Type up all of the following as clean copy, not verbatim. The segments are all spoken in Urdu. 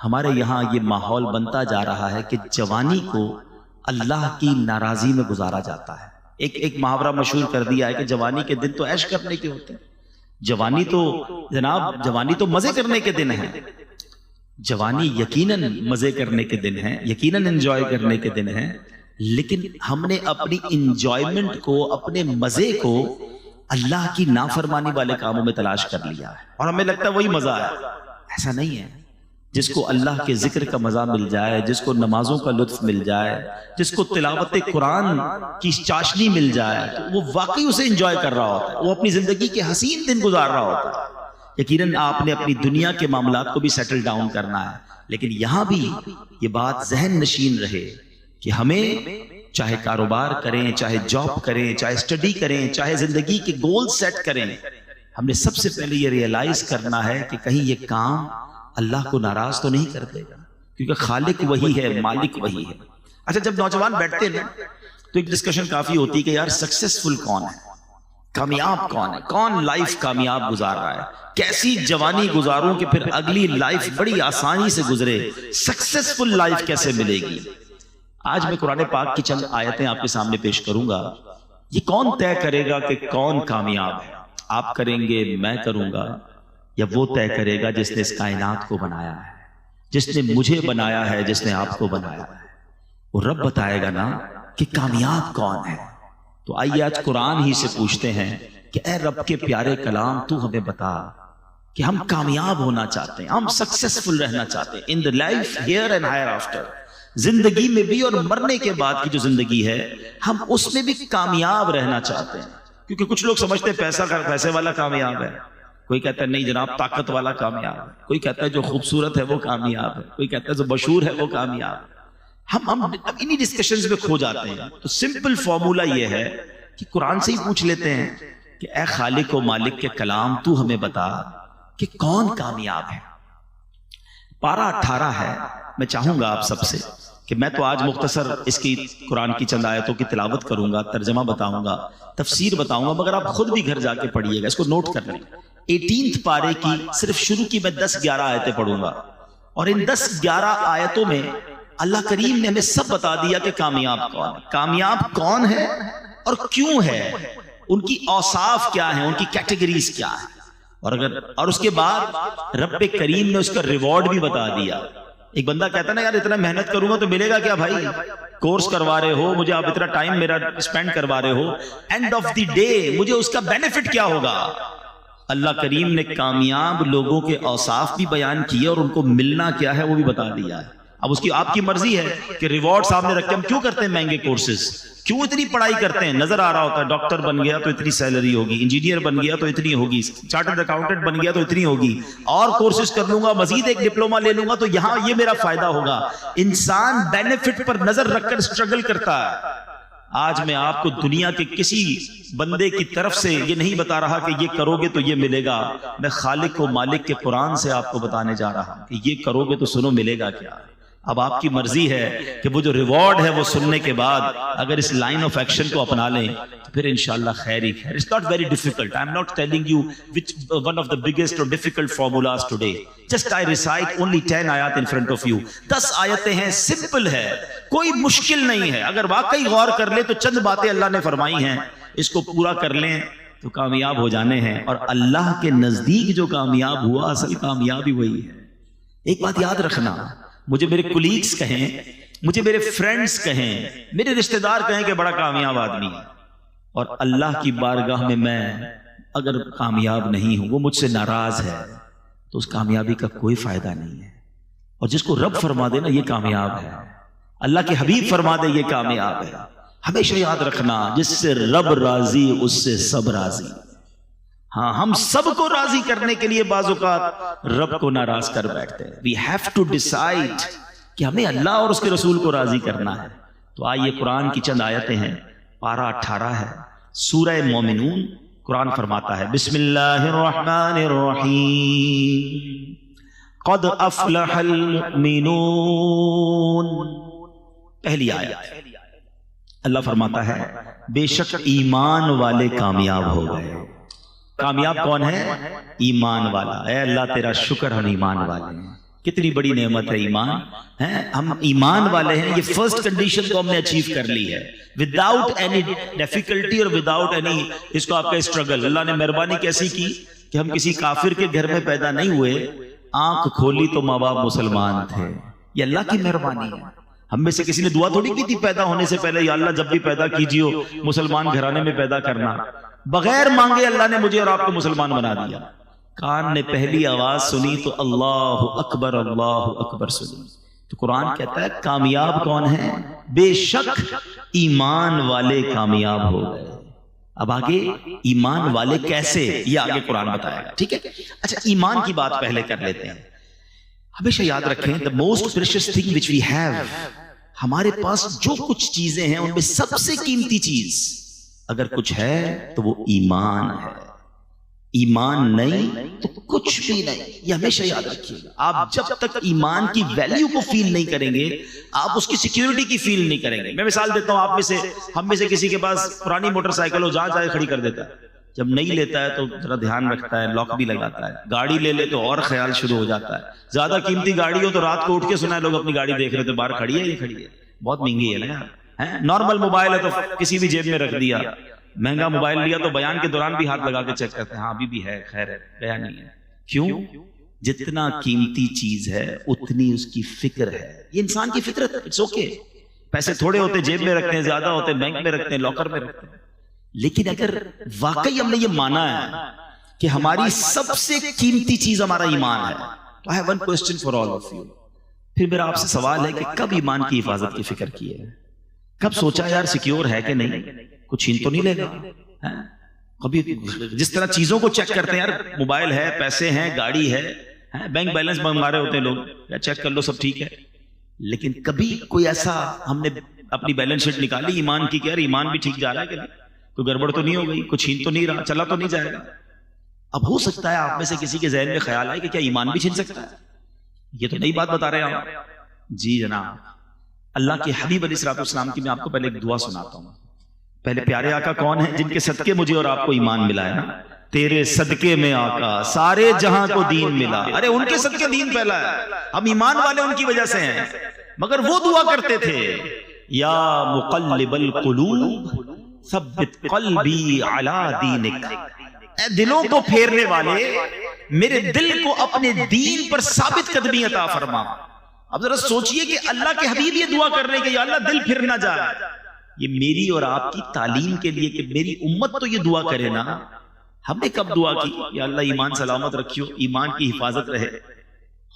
ہمارے یہاں یہ ماحول بنتا جا رہا ہے کہ جوانی کو اللہ کی ناراضی میں گزارا جاتا ہے. ایک محاورہ مشہور کر دیا ہے کہ جوانی کے دن تو عیش کرنے کے ہوتے ہیں. جوانی تو جناب جوانی تو مزے کرنے کے دن ہیں. جوانی یقیناً مزے کرنے کے دن ہیں, یقیناً انجوائے کرنے کے دن ہیں, لیکن ہم نے اپنی انجوائمنٹ کو, اپنے مزے کو اللہ کی نافرمانی والے کاموں میں تلاش کر لیا ہے اور ہمیں لگتا ہے وہی مزہ ہے. ایسا نہیں ہے. جس کو اللہ کے ذکر کا مزہ مل جائے, جس کو نمازوں کا لطف مل جائے, جس کو تلاوت قرآن کی چاشنی مل جائے, تو وہ واقعی اسے انجوائے کر رہا ہوتا ہے, وہ اپنی زندگی کے حسین دن گزار رہا ہوتا ہے. یقیناً آپ نے اپنی دنیا کے معاملات کو بھی سیٹل ڈاؤن کرنا ہے, لیکن یہاں بھی یہ بات ذہن نشین رہے کہ ہمیں چاہے کاروبار کریں, چاہے جاب کریں, چاہے اسٹڈی کریں, چاہے زندگی کے گول سیٹ کریں, ہم نے سب سے پہلے یہ ریئلائز کرنا ہے کہ کہیں یہ کام اللہ کو ناراض تو نہیں کر دے گا, کیونکہ خالق وہی ہے, مالک وہی ہے. اچھا, جب نوجوان بیٹھتے ہیں تو ایک ڈسکشن کافی ہوتی ہے کہ یار سکسیسفل کون ہے, کامیاب کون ہے, کون لائف کامیاب گزار رہا ہے, کیسی جوانی گزاروں کہ پھر اگلی لائف بڑی آسانی سے گزرے, سکسیسفل لائف کیسے ملے گی. آج میں قرآن پاک کی چند آیتیں آپ کے سامنے پیش کروں گا. یہ کون طے کرے گا کہ کون کامیاب ہے؟ آپ کریں گے, میں کروں گا, یا وہ طے کرے گا جس نے اس کائنات کو بنایا ہے, جس نے مجھے بنایا ہے, جس نے آپ کو بنایا ہے. وہ رب بتائے گا نا کہ کامیاب کون ہے. تو آئیے آج قرآن ہی سے پوچھتے ہیں کہ اے رب کے پیارے کلام, تو ہمیں بتا کہ ہم کامیاب ہونا چاہتے ہیں, ہم سکسیسفل رہنا چاہتے ہیں ان the life here and hereafter, زندگی میں بھی اور مرنے کے بعد کی جو زندگی ہے ہم اس میں بھی کامیاب رہنا چاہتے ہیں. کیونکہ کچھ لوگ سمجھتے ہیں پیسے والا کامیاب ہے, کوئی کہتا ہے نہیں جناب طاقت والا کامیاب ہے, کوئی کہتا ہے جو خوبصورت ہے وہ کامیاب ہے, کوئی کہتا ہے جو مشہور ہے وہ کامیاب ہے. ہم انہی ڈسکشنز میں کھو جاتے ہیں. تو سمپل فارمولا یہ ہے کہ قرآن سے ہی پوچھ لیتے ہیں کہ اے خالق و مالک کے کلام, تو ہمیں بتا کہ کون کامیاب ہے. پارہ 18 ہے. میں چاہوں گا آپ سب سے کہ میں تو آج مختصر اس کی قرآن کی چند آیتوں کی تلاوت کروں گا, ترجمہ بتاؤں گا, تفسیر بتاؤں گا, مگر آپ خود بھی گھر جا کے پڑھیے گا, اس کو نوٹ کر لیں. 18 پارے کی صرف شروع کی میں 10-11 آیتیں پڑھوں گا, اور ان 10-11 آیتوں میں اللہ کریم نے ہمیں سب بتا دیا کہ کامیاب کون ہے, کامیاب کون ہے اور کیوں ہے, ان کی اوصاف کیا ہیں, ان کی کیٹیگریز کیا ہیں. اور اس کے بعد رب کریم نے اس کا ریوارڈ بھی بتا دیا. ایک بندہ کہتا نا یار اتنا محنت کروں گا تو ملے گا کیا بھائی, کورس کروا رہے ہو مجھے, آپ اتنا ٹائم میرا اسپینڈ کروا رہے ہو, اینڈ آف دی ڈے مجھے اس کا بینیفٹ کیا ہوگا. اللہ کریم نے کامیاب لوگوں کے اوصاف بھی بیان کیے اور ان کو ملنا کیا ہے وہ بھی بتا دیا ہے. اب اس کی آپ کی مرضی ہے کہ ریوارڈ سامنے رکھ کے ہم کیوں کرتے ہیں مہنگے کورسز, کیوں اتنی پڑھائی کرتے ہیں. نظر آ رہا ہوتا ہے ڈاکٹر بن گیا تو اتنی سیلری ہوگی, انجینئر بن گیا تو اتنی ہوگی, چارٹرڈ اکاؤنٹنٹ بن گیا تو اتنی ہوگی, اور کورسز کر لوں گا, مزید ایک ڈپلوما لے لوں گا تو یہاں یہ میرا فائدہ ہوگا. انسان بینیفٹ پر نظر رکھ کر اسٹرگل کرتا ہے. آج میں آپ کو دنیا کے کسی بندے کی طرف سے یہ نہیں بتا رہا کہ یہ کرو گے تو یہ ملے گا. میں خالق و مالک کے قرآن سے آپ کو بتانے جا رہا ہوں کہ یہ کرو گے تو سنو ملے گا کیا. اب آپ کی مرضی ہے کہ وہ جو ریوارڈ ہے وہ سننے کے بعد اگر اس لائن آف ایکشن کو اپنا لیں تو پھر انشاءاللہ خیر ہی خیر. It's not very difficult. I'm not telling you which one of the biggest or difficult formulas today. Just I recite only 10 آیات in front of you. 10 آیتیں ہیں, سمپل ہے, کوئی مشکل نہیں ہے. اگر واقعی غور کر لیں تو چند باتیں اللہ نے فرمائی ہیں, اس کو پورا کر لیں تو کامیاب ہو جانے ہیں. اور اللہ کے نزدیک جو کامیاب ہوا اصل کامیابی وہی ہے. ایک بات یاد رکھنا, مجھے میرے کولیگز کہیں, مجھے میرے فرینڈز کہیں, میرے رشتہ دار کہیں کہ بڑا کامیاب آدمی ہے, اور اللہ کی بارگاہ میں اگر کامیاب نہیں ہوں, وہ مجھ سے ناراض ہے, تو اس کامیابی کا کوئی فائدہ نہیں ہے. اور جس کو رب فرما دے نا یہ کامیاب ہے, اللہ کے حبیب فرما دے یہ کامیاب ہے. ہمیشہ یاد رکھنا, جس سے رب راضی اس سے سب راضی. ہاں, ہم سب کو راضی کرنے کے لیے بعض اوقات رب کو ناراض کر بیٹھتے ہیں. We have to decide کہ ہمیں اللہ اور اس کے رسول کو راضی کرنا ہے. تو آئیے قرآن کی چند آیتیں ہیں. پارہ 18 ہے, سورہ مومنون. قرآن فرماتا ہے بسم اللہ الرحمن الرحیم قد افلح المؤمنون. پہلی آیت اللہ فرماتا ہے بے شک ایمان والے کامیاب ہو گئے. کامیاب کون ہے؟ ایمان والا. اے اللہ تیرا شکر ہم ایمان والے ہیں. کتنی بڑی نعمت ہے ایمان ہے. ہم ایمان والے ہیں, یہ فرسٹ کنڈیشن کو ہم نے اچیو کر لی ہے وداؤٹ اینی ڈیفیکلٹی اور وداؤٹ اینی اس کو آپ کا اسٹرگل. اللہ نے مہربانی کیسی کی کہ ہم کسی کافر کے گھر میں پیدا نہیں ہوئے, آنکھ کھولی تو ماں باپ مسلمان تھے. یہ اللہ کی مہربانی ہے. ہم میں سے کسی نے دعا تھوڑی کی تھی پیدا ہونے سے پہلے, یا اللہ جب بھی پیدا کیجیے مسلمان گھرانے میں پیدا کرنا. بغیر مانگے اللہ نے مجھے اور آپ کو مسلمان بنا دیا. کان نے پہلی آواز سنی تو اللہ اکبر سنی. تو قرآن کہتا ہے کامیاب کون ہے؟ بے شک ایمان والے کامیاب ہو گئے. اب آگے ایمان والے کیسے, یہ آگے قرآن بتائے گا. ٹھیک ہے, اچھا ایمان کی بات پہلے کر لیتے ہیں. ہمیشہ یاد رکھیں the most precious thing which we have, ہمارے پاس جو کچھ چیزیں ہیں ان میں سب سے قیمتی چیز اگر کچھ ہے تو وہ ایمان ہے. ایمان نہیں تو کچھ بھی نہیں. یہ ہمیشہ یاد رکھیے. آپ جب تک ایمان کی ویلیو کو فیل نہیں کریں گے, آپ اس کی سیکیورٹی کی فیل نہیں کریں گے. میں مثال دیتا ہوں, آپ میں سے ہم میں سے کسی کے پاس پرانی موٹر سائیکل ہو, جہاں چاہے کھڑی کر دیتا ہے. جب نہیں لیتا ہے تو ذرا دھیان رکھتا ہے, لاک بھی لگاتا ہے. گاڑی لے لے تو اور خیال شروع ہو جاتا ہے. زیادہ قیمتی گاڑی ہو تو رات کو اٹھ کے سنا ہے لوگ اپنی گاڑی دیکھ رہے تھے باہر کھڑی ہے, یہ کھڑی ہے, بہت مہنگی ہے نا. نارمل موبائل ہے تو کسی بھی جیب میں رکھ دیا. مہنگا موبائل لیا تو بیان کے دوران بھی ہاتھ لگا کے چیک کرتے ہیں, ہاں ابھی بھی ہے, خیر ہے, گیا نہیں ہے. کیوں؟ جتنا قیمتی چیز ہے اتنی اس کی فکر ہے. یہ انسان کی فطرت ہے. It's okay. پیسے تھوڑے ہوتے جیب میں رکھتے ہیں, زیادہ ہوتے بینک میں رکھتے ہیں, لاکر میں رکھتے ہیں. لیکن اگر واقعی ہم نے یہ مانا ہے کہ ہماری سب سے قیمتی چیز ہمارا ایمان ہے, تو I have one question for all of you. پھر میرا آپ سے سوال ہے کہ کب ایمان کی حفاظت کی فکر کی ہے؟ کب سوچا یار سیکیور ہے کہ نہیں, کچھ چھین تو نہیں لے گا؟ کبھی جس طرح چیزوں کو چیک کرتے ہیں, یار موبائل ہے, پیسے ہیں, گاڑی ہے, بینک بیلنس منگا رہے ہوتے ہیں لوگ, یا چیک کر لو سب ٹھیک ہے. لیکن کبھی کوئی ایسا ہم نے اپنی بیلنس شیٹ نکالی ایمان کی کہ یار ایمان بھی ٹھیک جا رہا ہے کہ نہیں, کوئی گڑبڑ تو نہیں ہو گئی, کچھ چھین تو نہیں رہا, چلا تو نہیں جائے گا. اب ہو سکتا ہے آپ میں سے کسی کے ذہن میں خیال آئے کہ کیا ایمان بھی چھین سکتا ہے؟ یہ تو نئی بات بتا رہے ہیں آپ. جی جناب, اللہ کے حبیب علیہ الصلوۃ والسلام کی میں آپ کو پہلے ایک دعا سناتا ہوں. پہلے پیارے آقا کون ہیں؟ جن کے صدقے مجھے اور آپ کو ایمان ملا ہے نا. تیرے صدقے میں آقا سارے جہاں کو دین ملا. ارے ان کے صدقے دین پھیلا ہے, ہم ایمان والے ان کی وجہ سے ہیں. مگر وہ دعا کرتے تھے, یا مقلب القلوب ثبت قلبی علی دینک. اے دلوں کو پھیرنے والے, میرے دل کو اپنے دین پر ثابت قدمی عطا فرما. اب ذرا سوچئے کہ اللہ کے حبیب یہ دعا کر رہے ہیں کہ یا اللہ دل پھر نہ جائے. یہ میری اور آپ کی تعلیم کے لیے کہ میری امت تو یہ دعا کرے نا. ہم نے کب دعا کی یا اللہ ایمان سلامت رکھیو, ایمان کی حفاظت رہے,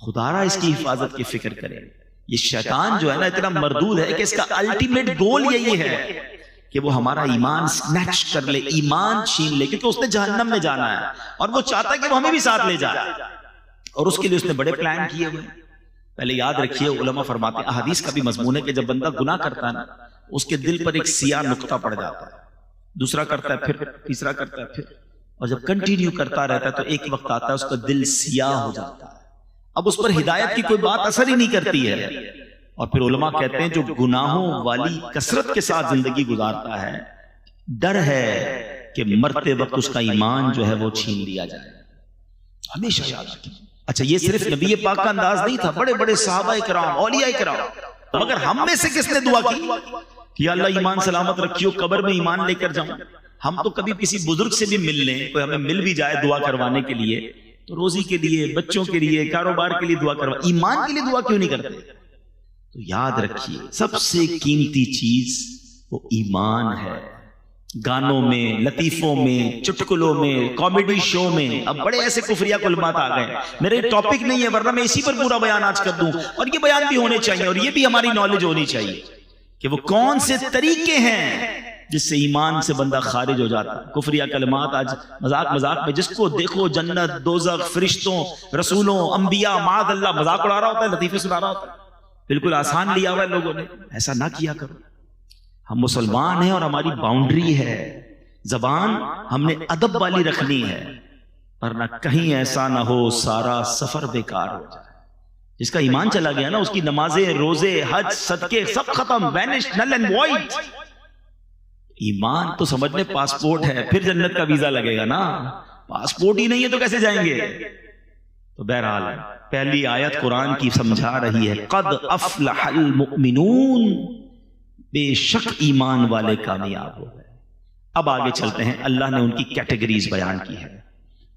خدا را اس کی حفاظت کی فکر کرے. یہ شیطان جو ہے نا اتنا مردود ہے کہ اس کا الٹیمیٹ گول یہی ہے کہ وہ ہمارا ایمان سنیچ کر لے, ایمان چھین لے, کیونکہ اس نے جہنم میں جانا ہے اور وہ چاہتا ہے کہ وہ ہمیں بھی ساتھ لے جائے, اور اس کے لیے اس نے بڑے پلان کیے ہوئے. پہلے یاد رکھیے, علماء فرماتے ہیں, احادیث کا بھی مضمون ہے کہ جب بندہ گناہ کرتا ہے نا اس کے دل پر ایک سیاہ نقطہ پڑ جاتا ہے, دوسرا کرتا ہے, پھر تیسرا کرتا ہے, پھر, اور جب کنٹینیو کرتا رہتا ہے تو ایک وقت آتا ہے اس کا دل سیاہ ہو جاتا ہے. اب اس پر ہدایت کی کوئی بات اثر ہی نہیں کرتی ہے. اور پھر علماء کہتے ہیں جو گناہوں والی کثرت کے ساتھ زندگی گزارتا ہے, ڈر ہے کہ مرتے وقت اس کا ایمان جو ہے وہ چھین لیا جائے. ہمیشہ یاد رکھیں. اچھا یہ صرف نبی پاک کا انداز نہیں تھا, بڑے بڑے صحابہ کرام, اولیاء کرام. مگر ہم میں سے کس نے دعا کی کہ یا اللہ ایمان سلامت رکھیو, قبر میں ایمان لے کر جاؤں. ہم تو کبھی کسی بزرگ سے بھی مل لیں, کوئی ہمیں مل بھی جائے دعا کروانے کے لیے, تو روزی کے لیے, بچوں کے لیے, کاروبار کے لیے دعا کروا, ایمان کے لیے دعا کیوں نہیں کرتے؟ تو یاد رکھیے سب سے قیمتی چیز وہ ایمان ہے. گانوں میں, لطیفوں میں, چٹکلوں میں, کامیڈی شو میں اب بڑے ایسے کفریہ کلمات آ گئے. میرے ٹاپک نہیں ہے ورنہ میں اسی پر پورا بیان آج کر دوں, اور یہ بیان بھی ہونے چاہیے, اور یہ بھی ہماری نالج ہونی چاہیے کہ وہ کون سے طریقے ہیں جس سے ایمان سے بندہ خارج ہو جاتا ہے. کفریہ کلمات آج مذاق مذاق میں جس کو دیکھو جنت, دوزخ, فرشتوں, رسولوں, انبیاء, معاذ اللہ, مذاق اڑا رہا ہوتا ہے, لطیفے سنا رہا ہوتا ہے. بالکل آسان لیا ہوا ہے لوگوں نے. ایسا نہ کیا کرو. ہم مسلمان ہیں اور ہماری باؤنڈری ہے, زبان ہم نے ادب والی رکھنی ہے, ورنہ کہیں ایسا نہ ہو سارا سفر بیکار ہو جائے. جس کا ایمان چلا گیا نا اس کی نمازیں, روزے, حج, صدقے سب ختم, وینش, نل اینڈ وائڈ. ایمان تو سمجھنے پاسپورٹ ہے, پھر جنت کا ویزا لگے گا نا. پاسپورٹ ہی نہیں ہے تو کیسے جائیں گے؟ تو بہرحال پہلی آیت قرآن کی سمجھا رہی ہے قد افلح المؤمنون، بے شک ایمان والے کامیاب ہو گئے۔ اب آگے چلتے ہیں، اللہ نے ان کی کیٹیگریز بیان کی ہے۔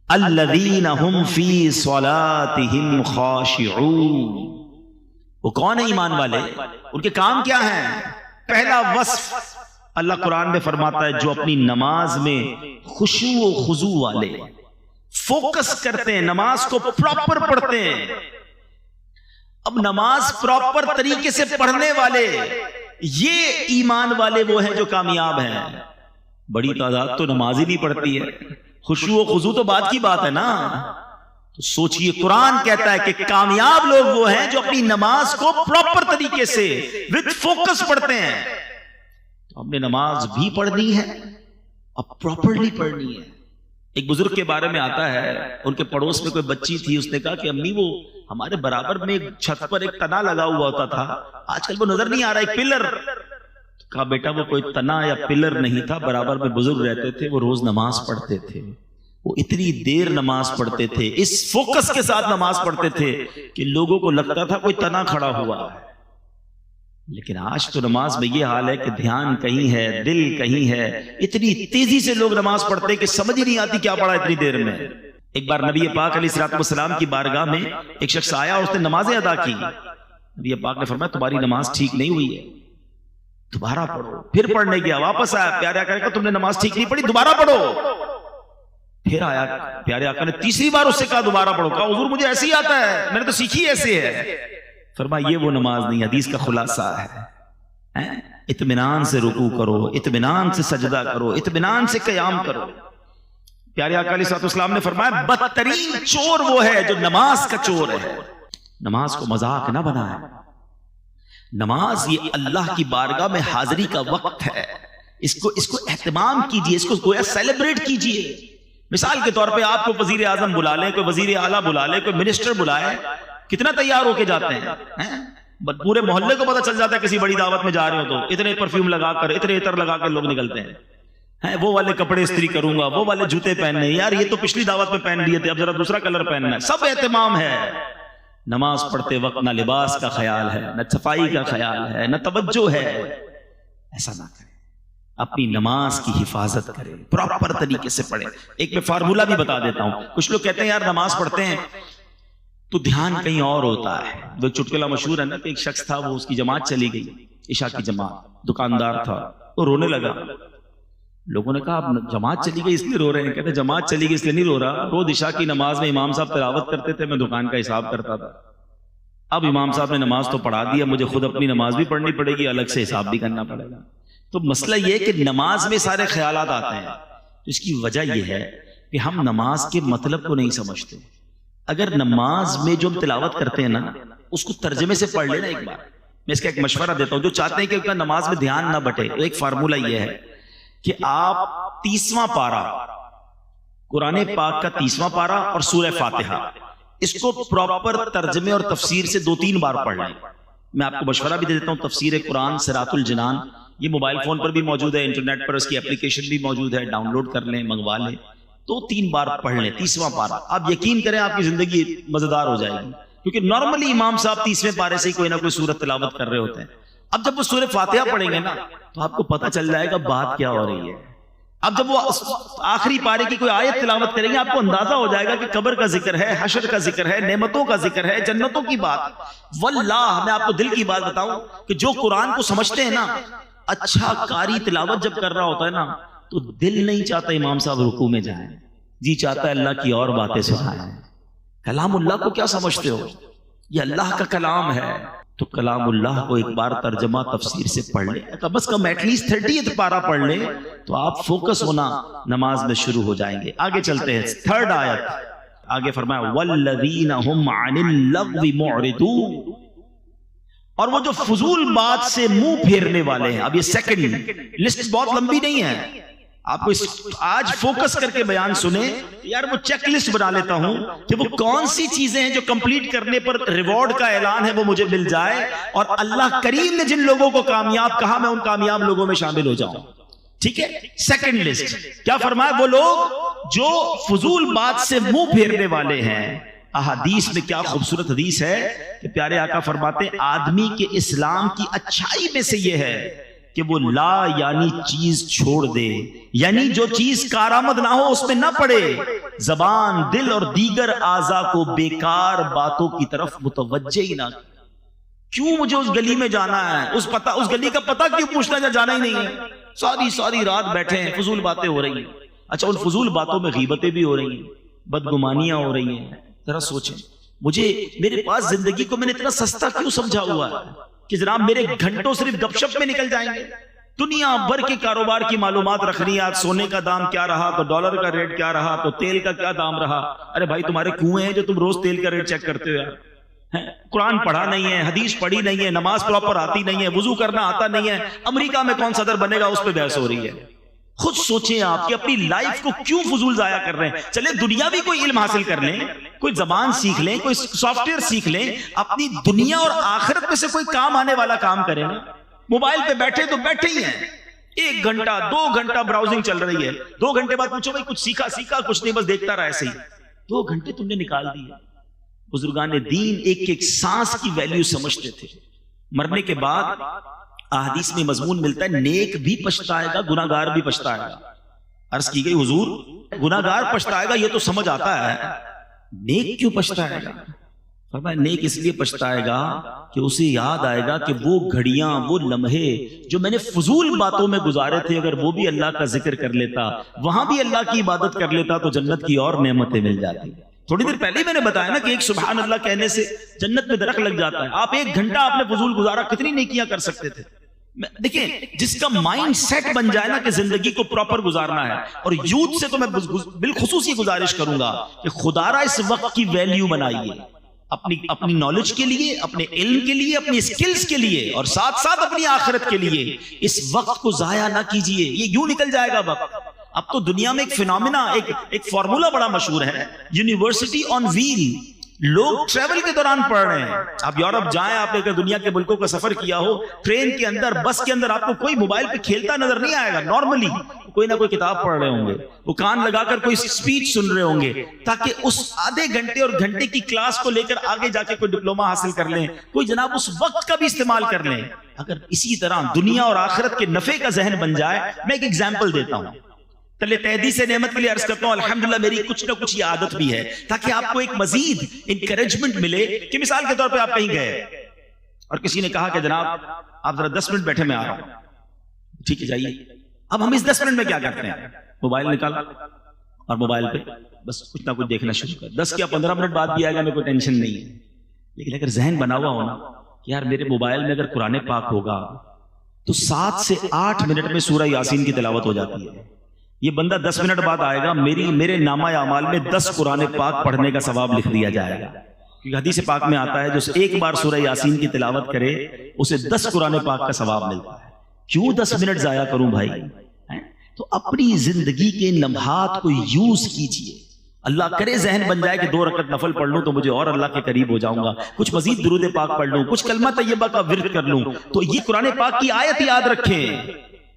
الذین هم فی صلاتہم خاشعون، وہ کون ہے ایمان والے؟ ان کے کام کیا ہیں؟ پہلا وصف اللہ قرآن میں فرماتا ہے جو اپنی نماز میں خشوع و خضوع والے، فوکس کرتے ہیں، نماز کو پراپر پڑھتے ہیں۔ اب نماز پراپر طریقے سے پڑھنے والے، یہ ایمان والے وہ ہیں جو کامیاب ہیں۔ بڑی تعداد تو نماز ہی نہیں پڑھتی ہے، خشوع و خضوع تو بات کی بات ہے نا۔ تو سوچئے قرآن کہتا ہے کہ کامیاب لوگ وہ ہیں جو اپنی نماز کو پراپر طریقے سے وتھ فوکس پڑھتے ہیں۔ تو ہم نے نماز بھی پڑھنی ہے اور پراپرلی پڑھنی ہے۔ ایک بزرگ کے بارے میں آتا ہے، ان کے پڑوس میں کوئی بچی تھی، اس نے کہا کہ امی وہ ہمارے برابر میں چھت پر ایک تنا لگا ہوا ہوتا تھا، آج کل وہ نظر نہیں آ رہا، ایک پلر۔ کہا بیٹا وہ کوئی تنا یا پلر نہیں تھا، برابر میں بزرگ رہتے تھے، وہ روز نماز پڑھتے تھے، وہ اتنی دیر نماز پڑھتے تھے، اس فوکس کے ساتھ نماز پڑھتے تھے کہ لوگوں کو لگتا تھا کوئی تنا کھڑا ہوا ہے۔ لیکن آج تو نماز میں یہ حال ہے کہ دھیان کہیں ہے، دل کہیں ہے، اتنی تیزی سے لوگ نماز پڑھتے ہیں کہ سمجھ ہی نہیں آتی کیا پڑھا اتنی دیر میں۔ ایک بار نبی پاک علیہ الصلوۃ والسلام کی بارگاہ میں ایک شخص آیا اور اس نے نمازیں ادا کی۔ نبی پاک نے فرمایا تمہاری نماز ٹھیک نہیں ہوئی ہے، دوبارہ پڑھو۔ پھر پڑھنے گیا، واپس آیا، پیارے آقا نے کہا تم نے نماز ٹھیک نہیں پڑھی، دوبارہ پڑھو۔ پھر آیا پیارے آقا نے تیسری بار اس سے کہا دوبارہ پڑھو۔ کہا حضور مجھے ایسے ہی آتا ہے، میں نے تو سیکھی ایسے ہے۔ فرمایا یہ وہ نماز نہیں، حدیث کا خلاصہ ہے، اطمینان سے رکوع کرو، اطمینان سے سجدہ کرو، اطمینان سے قیام کرو۔ پیارے آقا علیہ الصلوۃ والسلام نے فرمایا بدترین چور وہ ہے جو نماز کا چور ہے۔ نماز کو مذاق نہ بنائے، نماز یہ اللہ کی بارگاہ میں حاضری کا وقت ہے، اس کو اہتمام کیجئے، اس کو گویا سیلیبریٹ کیجئے۔ مثال کے طور پہ آپ کو وزیر اعظم بلا لیں، کوئی وزیر اعلیٰ بلا لیں، کوئی منسٹر بلائے، کتنا تیار ہو کے جاتے ہیں، پورے محلے کو پتہ چل جاتا ہے کسی بڑی دعوت میں جا رہے ہو تو اتنے پرفیوم لگا کر، اتنے عطر لگا کر لوگ نکلتے ہیں، وہ والے کپڑے استری کروں گا، وہ والے جوتے پہننے، یار یہ تو پچھلی دعوت میں پہن لیے تھے، اب ذرا دوسرا کلر پہننا ہے، سب اہتمام ہے۔ نماز پڑھتے وقت نہ لباس کا خیال ہے، نہ صفائی کا خیال ہے، نہ توجہ ہے۔ ایسا نہ کریں، اپنی نماز کی حفاظت کریں، پراپر طریقے سے پڑھیں۔ ایک میں فارمولہ بھی بتا دیتا ہوں، کچھ لوگ کہتے ہیں یار نماز پڑھتے ہیں تو دھیان کہیں اور ہوتا ہے۔ وہ چٹکلا مشہور ہے نا کہ ایک شخص تھا، وہ اس کی جماعت چلی گئی، عشاء کی جماعت، دکاندار تھا، وہ رونے لگا۔ لوگوں نے کہا اب جماعت چلی گئی اس لیے رو رہے ہیں؟ کہتے جماعت چلی گئی اس لیے نہیں رو رہا، روز عشاء کی نماز میں امام صاحب تلاوت کرتے تھے، میں دکان کا حساب کرتا تھا، اب امام صاحب نے نماز تو پڑھا دیا، مجھے خود اپنی نماز بھی پڑھنی پڑے گی، الگ سے حساب بھی کرنا پڑے گا۔ تو مسئلہ یہ کہ نماز میں سارے خیالات آتے ہیں، اس کی وجہ یہ ہے کہ ہم نماز کے مطلب کو نہیں سمجھتے۔ اگر نماز میں جو ہم تلاوت کرتے ہیں نا، اس کو ترجمے سے پڑھ لینا ایک بار۔ میں اس کا ایک مشورہ دیتا ہوں، جو چاہتے ہیں کہ نماز میں دھیان نہ بٹے، تو ایک فارمولہ یہ ہے کہ آپ 30واں پارہ، قرآن پاک کا 30واں پارہ اور سورہ فاتحہ، اس کو پراپر ترجمے اور تفسیر سے 2-3 بار پڑھ لیں۔ میں آپ کو مشورہ بھی دے دیتا ہوں، تفسیر قرآن صراط الجنان، یہ موبائل فون پر بھی موجود ہے، انٹرنیٹ پر اس کی اپلیکیشن بھی موجود ہے، ڈاؤن لوڈ کر لیں، منگوا لیں، 2-3 بار پڑھ لیں 30واں پارہ۔ آپ یقین کریں آپ کی زندگی مزیدار ہو جائے گی، کیونکہ نارملی امام صاحب 30ویں پارے سے کوئی نہ کوئی سورت تلاوت کر رہے ہوتے ہیں۔ اب جب وہ سورہ فاتحہ پڑھیں گے نا تو آپ کو پتہ چل جائے گا بات کیا ہو رہی ہے۔ اب جب وہ آخری پارے کی کوئی آیت تلاوت کریں گے، آپ کو اندازہ ہو جائے گا کہ قبر کا ذکر ہے، حشر کا ذکر ہے، نعمتوں کا ذکر ہے، جنتوں کی بات۔ واللہ میں آپ کو دل کی بات بتاؤں کہ جو قرآن کو سمجھتے ہیں نا، اچھا قاری تلاوت جب کر رہا ہوتا ہے نا تو دل نہیں چاہتا امام صاحب رکوع میں جائیں، جی چاہتا ہے اللہ کی اور باتیں سنائیں۔ کلام اللہ کو کیا سمجھتے ہو؟ یہ اللہ کا کلام ہے، تو کلام اللہ کو ایک بار ترجمہ تفسیر سے پڑھ لیں، کم از کم ایٹ لیسٹ 30 پارہ پڑھ لیں، تو آپ فوکس ہونا نماز میں شروع ہو جائیں گے۔ آگے چلتے ہیں، 3rd آیت، آگے فرمایا وَالَّذِينَ هُمْ عَنِ اللَّغْوِ مُعْرِضُونَ، اور وہ جو فضول بات سے منہ پھیرنے والے ہیں۔ اب یہ سیکنڈ لسٹ بہت لمبی نہیں ہے، آپ کو آج فوکس کر کے بیان سنیں، یار وہ چیک لسٹ بنا لیتا ہوں کہ وہ کون سی چیزیں ہیں جو کمپلیٹ کرنے پر ریوارڈ کا اعلان ہے وہ مجھے مل جائے، اور اللہ کریم نے جن لوگوں کو کامیاب کہا میں ان کامیاب لوگوں میں شامل ہو جاؤں۔ ٹھیک ہے، سیکنڈ لسٹ کیا فرمایا؟ وہ لوگ جو فضول بات سے منہ پھیرنے والے ہیں، احادیث میں کیا خوبصورت حدیث ہے کہ پیارے آقا فرماتے ہیں آدمی کے اسلام کی اچھائی میں سے یہ ہے کہ وہ لا یعنی چیز چھوڑ دے، یعنی جو چیز کارآمد نہ ہو اس میں نہ پڑے، زبان، دل اور دیگر اعضاء کو بیکار باتوں کی طرف متوجہ ہی نہ۔ کیوں مجھے اس گلی میں جانا ہے، اس گلی کا پتہ کیوں پوچھنا ہے، جانا ہی نہیں ہے، ساری رات بیٹھے ہیں، فضول باتیں ہو رہی ہیں۔ اچھا، ان فضول باتوں میں غیبتیں بھی ہو رہی ہیں، بدگمانیاں ہو رہی ہیں۔ ذرا سوچیں، میرے پاس زندگی کو میں نے اتنا سستا کیوں سمجھا ہوا ہے کہ جناب میرے گھنٹوں صرف گپ شپ میں نکل جائیں گے؟ دنیا بھر کے کاروبار کی معلومات رکھنی ہے، آج سونے کا دام کیا رہا، تو ڈالر کا ریٹ کیا رہا، تو تیل کا کیا دام رہا۔ ارے بھائی تمہارے کنویں ہیں جو تم روز تیل کا ریٹ چیک کرتے ہو یار؟ قرآن پڑھا نہیں ہے، حدیث پڑھی نہیں ہے، نماز پراپر آتی نہیں ہے، وضو کرنا آتا نہیں ہے، امریکہ میں کون صدر بنے گا اس پہ بحث ہو رہی ہے۔ خود سوچیں آپ کہ اپنی لائف کو کیوں فضول ضائع کر رہے ہیں؟ چلے دنیا بھی کوئی علم حاصل کر لیں، کوئی زبان سیکھ لیں، کوئی سافٹ ویئر سیکھ لیں، اپنی دنیا اور آخرت میں سے کوئی کام آنے والا کام کریں نا۔ موبائل پہ بیٹھے تو بیٹھے ہی ہیں، 1 گھنٹہ 2 گھنٹہ براؤزنگ چل رہی ہے، 2 گھنٹے بعد پوچھو بھائی کچھ سیکھا کچھ نہیں، بس دیکھتا رہا ایسے ہی۔ 2 گھنٹے تم نے نکال دیے۔ بزرگان دین ایک سانس کی ویلیو سمجھتے تھے۔ مرنے کے بعد احادیث میں مضمون ملتا ہے نیک بھی پچھتائے گا، گناہگار بھی پچھتائے گا۔ عرض کی گئی حضور گناہگار پچھتائے گا یہ تو سمجھ آتا ہے، نیک کیوں پچھتائے گا؟ فرمایا نیک اس لیے پچھتائے گا کہ اسے یاد آئے گا کہ وہ گھڑیاں، وہ لمحے جو میں نے فضول باتوں میں گزارے تھے، اگر وہ بھی اللہ کا ذکر کر لیتا، وہاں بھی اللہ کی عبادت کر لیتا تو جنت کی اور نعمتیں مل جاتی۔ تھوڑی دیر پہلے میں نے بتایا نا کہ ایک سبحان اللہ کہنے سے جنت میں درخت لگ جاتا ہے۔ آپ 1 گھنٹہ آپ نے فضول گزارا، کتنی نیکیاں کر سکتے تھے۔ دیکھیں جس کا مائنڈ سیٹ بن جائے نا کہ زندگی کو پراپر گزارنا ہے، اور یوتھ سے تو میں بالخصوص یہ گزارش کروں گا کہ خدا را اس وقت کی ویلیو بنائیے، اپنی نالج کے لیے، اپنے علم کے لیے، اپنی سکلز کے لیے، اور ساتھ ساتھ اپنی آخرت کے لیے۔ اس وقت کو ضائع نہ کیجئے، یہ یوں نکل جائے گا وقت۔ اب تو دنیا میں ایک فینومینا، ایک فارمولا بڑا مشہور ہے، یونیورسٹی آن ویل۔ لوگ ٹریول کے دوران پڑھ رہے ہیں۔ آپ یورپ جائیں، آپ نے اگر دنیا کے ملکوں کا سفر کیا ہو، ٹرین کے اندر، بس کے اندر، آپ کو کوئی موبائل پہ کھیلتا نظر نہیں آئے گا۔ نارملی کوئی نہ کوئی کتاب پڑھ رہے ہوں گے، وہ کان لگا کر کوئی سپیچ سن رہے ہوں گے، تاکہ اس آدھے گھنٹے اور گھنٹے کی کلاس کو لے کر آگے جا کے کوئی ڈپلوما حاصل کر لیں، کوئی جناب اس وقت کا بھی استعمال کر لیں۔ اگر اسی طرح دنیا اور آخرت کے نفع کا ذہن بن جائے، میں ایک ایگزامپل دیتا ہوں، تلے تہدی سے نعمت کے لیے عرض کرتا ہوں الحمدللہ میری کچھ نہ کچھ یہ عادت بھی ہے، تاکہ آپ کو ایک مزید انکریجمنٹ ملے کہ مثال کے طور پہ آپ کہیں گئے اور کسی نے کہا کہ جناب آپ ذرا 10 منٹ بیٹھے، میں آ رہا ہوں۔ ٹھیک ہے جائیے۔ اب ہم اس 10 منٹ میں کیا کرتے ہیں؟ موبائل نکالا اور موبائل پہ بس کچھ نہ کچھ دیکھنا شروع کر۔ 10 یا 15 منٹ بعد بھی آئے گا، میرے کوئی ٹینشن نہیں ہے۔ لیکن اگر ذہن بنا ہوا ہونا کہ یار میرے موبائل میں اگر قرآن پاک ہوگا تو 7 سے 8 منٹ میں سورہ یاسین کی تلاوت ہو جاتی ہے۔ یہ بندہ 10 منٹ بعد آئے گا، میرے نامہ اعمال میں 10 قرآن پاک پڑھنے کا ثواب لکھ دیا جائے گا، کیونکہ حدیث پاک میں آتا ہے جو ایک بار سورہ یاسین کی تلاوت کرے اسے 10 قرآن پاک کا ثواب ملتا ہے۔ کیوں 10 منٹ ضائع کروں بھائی؟ تو اپنی زندگی کے لمحات کو یوز کیجئے۔ اللہ کرے ذہن بن جائے کہ 2 رکعت نفل پڑھ لوں تو مجھے اور اللہ کے قریب ہو جاؤں گا، کچھ مزید درود پاک پڑھ لوں، کچھ کلمہ طیبہ کا ورد کر لوں، تو یہ قرآن پاک کی آیت یاد رکھیں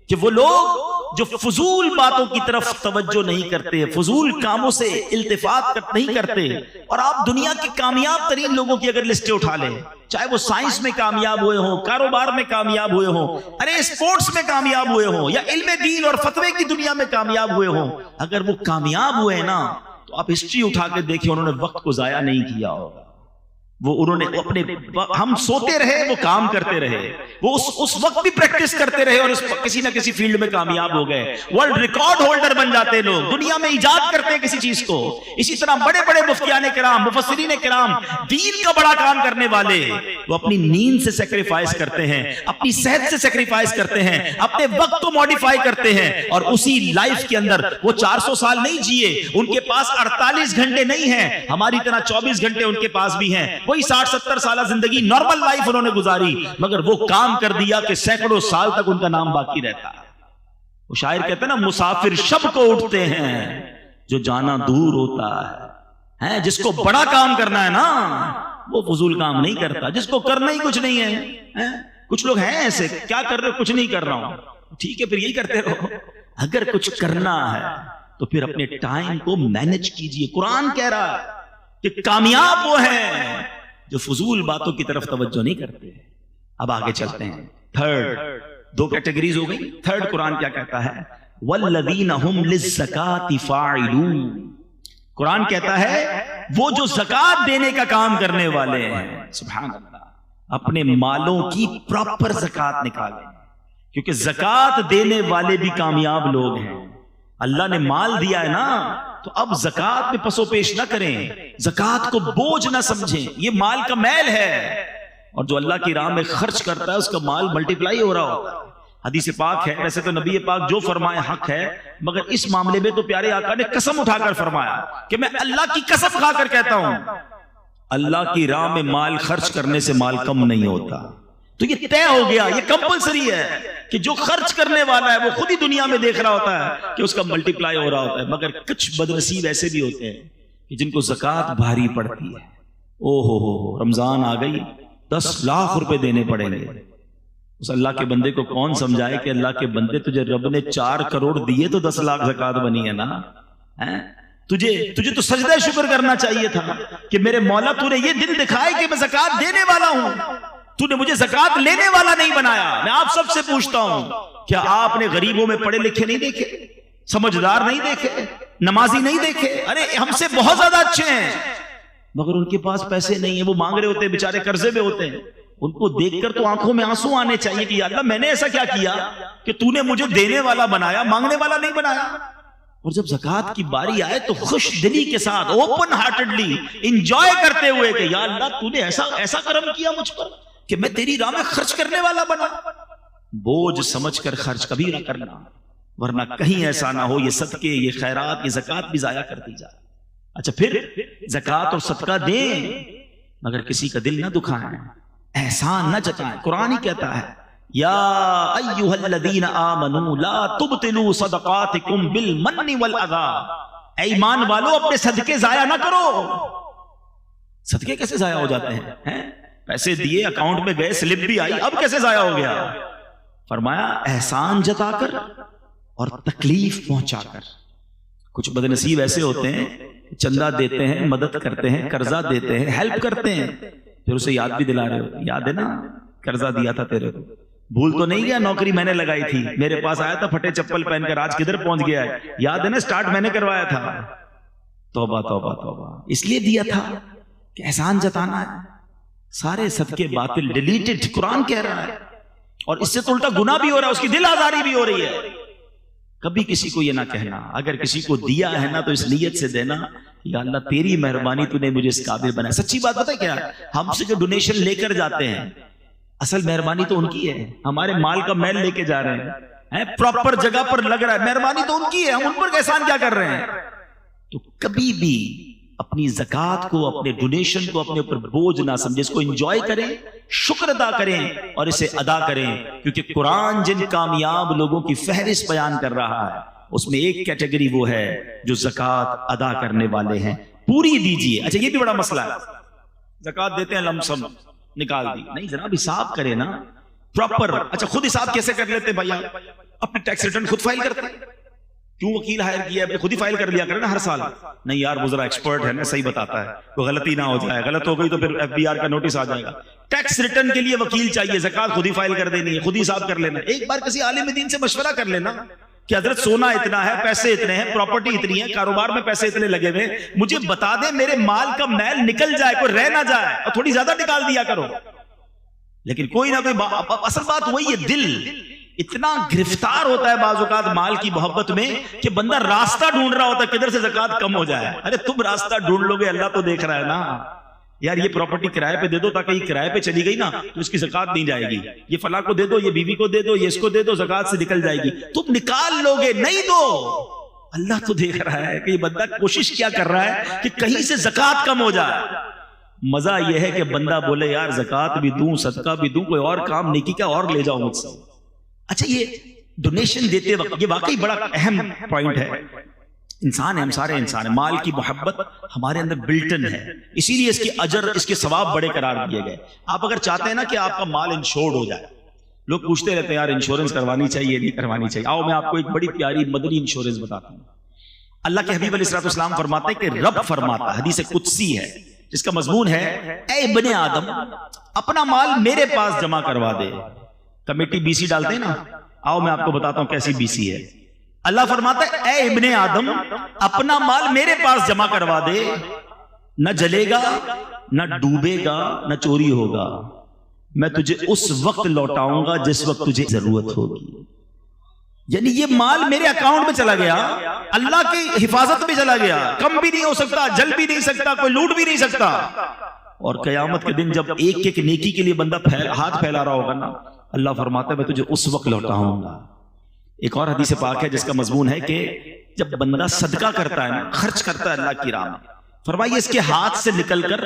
کہ وہ لوگ جو فضول باتوں کی طرف توجہ نہیں کرتے، فضول کاموں سے التفات نہیں کرتے، اور آپ دنیا کے کامیاب ترین لوگوں کی اگر لسٹیں اٹھا لیں، چاہے وہ سائنس میں کامیاب ہوئے ہوں، کاروبار میں کامیاب ہوئے ہوں، اسپورٹس میں کامیاب ہوئے ہوں، یا علم دین اور فتوے کی دنیا میں کامیاب ہوئے ہوں، اگر وہ کامیاب ہوئے نا تو آپ ہسٹری اٹھا کے دیکھیں انہوں نے وقت کو ضائع نہیں کیا ہوگا۔ انہوں نے اپنے ہم سوتے رہے، وہ کام کرتے رہے، وہ اس وقت بھی پریکٹس کرتے رہے اور کسی نہ کسی فیلڈ میں کامیاب ہو گئے، ورلڈ ریکارڈ ہولڈر بن جاتے لوگ، دنیا میں ایجاد کرتے ہیں کسی چیز کو۔ اسی طرح بڑے بڑے مفتیان کرام، مفسرین کرام، دین کا بڑا کام کرنے والے، وہ اپنی نیند سے سیکریفائس کرتے ہیں، اپنی صحت سے سیکریفائس کرتے ہیں، اپنے وقت کو ماڈیفائی کرتے ہیں، اور اسی لائف کے اندر وہ 400 سال نہیں جیے، ان کے پاس 48 گھنٹے نہیں ہیں، ہماری طرح 24 گھنٹے ان کے پاس بھی ہیں، کوئی 60-70 سالہ زندگی نارمل لائف انہوں نے گزاری، مگر وہ کام کر دیا کہ سینکڑوں سال تک ان کا نام باقی رہتا ہے۔ وہ شاعر کہتے ہیں نا مسافر شب کو اٹھتے ہیں جو جانا دور ہوتا ہے، جس کو بڑا کام کرنا ہے نا وہ فضول کام نہیں کرتا، جس کو کرنا ہی کچھ نہیں ہے۔ کچھ لوگ ہیں ایسے، کیا کر رہے ہو؟ کچھ نہیں کر رہا ہوں، ٹھیک ہے پھر یہی کرتے رہو۔ اگر کچھ کرنا ہے تو پھر اپنے ٹائم کو مینج کیجئے۔ قرآن کہہ رہا ہے کہ کامیاب وہ ہیں جو فضول باتوں کی طرف توجہ نہیں کرتے. اب آگے چلتے ہیں. تھرڈ، دو کیٹیگریز ہو گئی. تھرڈ قرآن کیا کہتا ہے؟ والذین هم للزکاۃ فاعلون. قرآن کہتا ہے وہ جو زکات دینے کا کام کرنے والے ہیں، سبحان اللہ، اپنے مالوں کی پراپر زکات نکالیں، کیونکہ زکات دینے والے بھی کامیاب لوگ ہیں. اللہ نے مال دیا ہے نا، تو اب زکات میں پسو پیش نہ کریں، زکات کو بوجھ نہ سمجھیں. یہ مال کا میل ہے، اور جو اللہ کی راہ میں خرچ کرتا ہے اس کا مال ملٹیپلائی ہو رہا ہوتا ہے. حدیث پاک ہے، ویسے تو نبی پاک جو فرمائے حق ہے، مگر اس معاملے میں تو پیارے آقا نے قسم اٹھا کر فرمایا کہ میں اللہ کی قسم کھا کر کہتا ہوں اللہ کی راہ میں مال خرچ کرنے سے مال کم نہیں ہوتا. تو یہ طے ہو گیا، یہ کمپلسری ہے کہ جو خرچ کرنے والا ہے وہ خود ہی دنیا میں دیکھ رہا ہوتا ہے کہ اس کا ملٹیپلائی ہو رہا ہوتا ہے. مگر کچھ بدنصیب ایسے بھی ہوتے ہیں کہ جن کو زکات بھاری پڑتی ہے. او ہو رمضان آ گئی، 10 لاکھ روپے دینے پڑیں گے. اس اللہ کے بندے کو کون سمجھائے کہ اللہ کے بندے تجھے رب نے 4 کروڑ دیے تو 10 لاکھ زکات بنی ہے نا. تجھے تو سجدہ شکر کرنا چاہیے تھا کہ میرے مولا تو نے یہ دن دکھائے کہ میں زکات دینے والا ہوں، تو نے مجھے زکات لینے والا نہیں بنایا. میں آپ سب سے پوچھتا ہوں، کیا آپ نے غریبوں میں پڑھے لکھے نہیں دیکھے، سمجھدار نہیں دیکھے، نمازی نہیں دیکھے؟ ارے ہم سے بہت زیادہ اچھے ہیں، مگر ان کے پاس پیسے نہیں ہیں، وہ مانگ رہے ہوتے ہیں، بیچارے قرضے میں ہوتے ہیں. ان کو دیکھ کر تو آنکھوں میں آنسو آنے چاہیے کہ یا اللہ میں نے ایسا کیا کیا کہ تو نے مجھے دینے والا بنایا، مانگنے والا نہیں بنایا. اور جب زکات کی باری آئے تو خوش دلی کے ساتھ، اوپن ہارٹڈلی انجوائے کرتے ہوئے کہ یا اللہ تو نے ایسا کرم کیا مجھ پر کہ میں تیری راہ میں خرچ کرنے والا بنا. بوجھ سمجھ کر خرچ کبھی نہ کرنا، ورنہ کہیں ایسا نہ ہو یہ صدقے، یہ خیرات، یہ زکات بھی ضائع کر دی جائے. اچھا پھر زکات اور صدقہ دیں مگر کسی کا دل نہ دکھائیں، احسان نہ جتائیں. قرآن ہی کہتا ہے یا ایھا الذین آمنوا لا تبطلوا صدقاتکم بالمن والاذی. اے ایمان والو اپنے صدقے ضائع نہ کرو. صدقے کیسے ضائع ہو جاتے ہیں؟ پیسے دیے، اکاؤنٹ میں گئے، سلپ بھی آئی، اب کیسے ضائع ہو گیا؟ فرمایا احسان جتا کر اور تکلیف پہنچا کر. کچھ بدنصیب ایسے ہوتے ہیں چندہ دیتے ہیں، مدد کرتے ہیں، قرضہ دیتے ہیں، ہیلپ کرتے ہیں، پھر اسے یاد بھی دلا رہے ہو، یاد ہے نا قرضہ دیا تھا تیرے کو، بھول تو نہیں گیا نوکری میں نے لگائی تھی، میرے پاس آیا تھا پھٹے چپل پہن کر، آج کدھر پہنچ گیا ہے، یاد ہے نا سٹارٹ میں نے کروایا تھا. توبہ توبہ توبہ، اس لیے دیا تھا کہ احسان جتانا ہے. سارے صدقے باطل، ڈیلیٹڈ، قرآن کہہ رہا ہے. اور اس سے تو الٹا گناہ بھی ہو رہا ہے، اس کی دل آزاری بھی ہو رہی ہے. کبھی کسی کو یہ نہ کہنا، اگر کسی کو دیا ہے نا تو اس نیت سے دینا یا اللہ تیری مہربانی تو نے مجھے اس قابل بنایا. سچی بات پتہ ہے کیا، ہم سے جو ڈونیشن لے کر جاتے ہیں اصل مہربانی تو ان کی ہے، ہمارے مال کا میل لے کے جا رہے ہیں، پراپر جگہ پر لگ رہا ہے، مہربانی تو ان کی ہے، ہم ان پر احسان کیا کر رہے ہیں. تو کبھی بھی اپنی زکات کو، اپنے ڈونیشن کو اپنے اوپر بوجھ نہ سمجھے، اس کو انجوائے کریں، شکر ادا کریں اور اسے ادا کریں. کیونکہ قرآن جن کامیاب لوگوں کی فہرست بیان کر رہا ہے اس میں ایک کیٹیگری وہ ہے جو زکات ادا کرنے والے ہیں. پوری دیجیے. اچھا یہ بھی بڑا مسئلہ ہے، زکات دیتے ہیں لم سم نکال دی، نہیں جناب حساب کرے نا پراپر. اچھا خود حساب کیسے کر لیتے بھائی؟ اپنے ٹیکس ریٹرن خود فائل کرتے ہیں، کیوں وکیل ہائر کیا ہے؟ خود ہی فائل کر لیا کرے نا ہر سال. نہیں یار وہ ذرا ایکسپرٹ ہے نا، صحیح بتاتا ہے، کوئی غلطی نہ ہو جائے، غلط ہو گئی تو پھر FBR کا نوٹس آ جائے گا. ٹیکس ریٹرن کے لیے وکیل چاہیے، زکات خود ہی فائل کر دینی ہے، خود ہی حساب کر لینا. ایک بار کسی عالم دین سے مشورہ کر لینا کہ حضرت سونا اتنا ہے، پیسے اتنے ہیں، پراپرٹی اتنی ہے، کاروبار میں پیسے اتنے لگے ہوئے، مجھے بتا دیں میرے مال کا میل نکل جائے، کوئی رہ نہ جائے، اور تھوڑی زیادہ نکال دیا کرو. لیکن کوئی نہ کوئی اصل بات وہی ہے، دل اتنا گرفتار ہوتا ہے بعض اوقات مال کی محبت میں کہ بندہ راستہ ڈھونڈ رہا ہوتا ہے کدھر سے زکات کم ہو جائے. ارے تم راستہ ڈھونڈ لو گے، اللہ تو دیکھ رہا ہے نا. یار یہ پراپرٹی کرائے پہ دے دو تاکہ یہ کرائے پہ چلی گئی نا تو اس کی زکات نہیں جائے گی، یہ فلاں کو دے دو، یہ بیوی کو دے دو، یہ اس کو دے دو، زکات سے نکل جائے گی. تم نکال لو گے، نہیں دو. اللہ تو دیکھ رہا ہے کہ یہ بندہ کوشش کیا کر رہا ہے کہ کہیں سے زکات کم ہو جائے. مزہ یہ ہے کہ بندہ بولے یار زکات بھی دوں، صدقہ بھی دوں، کوئی اور کام نیکی کا اور لے جاؤ مجھ سے. اچھا یہ ڈونیشن دیتے وقت یہ واقعی بڑا اہم پوائنٹ ہے. انسان ہے، ہم سارے انسان ہیں، مال کی محبت ہمارے اندر بلٹن ہے، اسی لیے اس کے اجر، اس کے ثواب بڑے قرار دیے گئے. آپ اگر چاہتے ہیں نا کہ آپ کا مال انشورڈ ہو جائے، لوگ پوچھتے رہتے ہیں یار انشورنس کروانی چاہیے نہیں کروانی چاہیے. آؤ میں آپ کو ایک بڑی پیاری مدنی انشورنس بتاتا ہوں. اللہ کے حبیب علیہ السلام فرماتے ہیں کہ رب فرماتا، حدیث قدسی ہے جس کا مضمون ہے، اے ابن آدم اپنا مال میرے پاس جمع کروا دے. کمیٹی بی سی ڈالتے ہیں نا، آؤ میں آپ کو بتاتا ہوں کیسی بی سی ہے. اللہ فرماتا ہے اے ابن آدم اپنا مال میرے پاس جمع کروا دے، نہ جلے گا نہ ڈوبے گا نہ چوری ہوگا، میں تجھے اس وقت لوٹاؤں گا جس وقت تجھے ضرورت ہوگی. یعنی یہ مال میرے اکاؤنٹ میں چلا گیا، اللہ کی حفاظت میں چلا گیا، کم بھی نہیں ہو سکتا، جل بھی نہیں سکتا، کوئی لوٹ بھی نہیں سکتا. اور قیامت کے دن جب ایک ایک نیکی کے لیے بندہ ہاتھ پھیلا رہا ہوگا نا، اللہ فرماتا ہے میں تجھے اس وقت لوٹاؤں گا. ایک اور حدیث پاک ہے جس کا مضمون ہے کہ جب بندہ صدقہ کرتا ہے نا، خرچ کرتا ہے اللہ کی راہ میں، فرمائیے اس کے ہاتھ سے نکل کر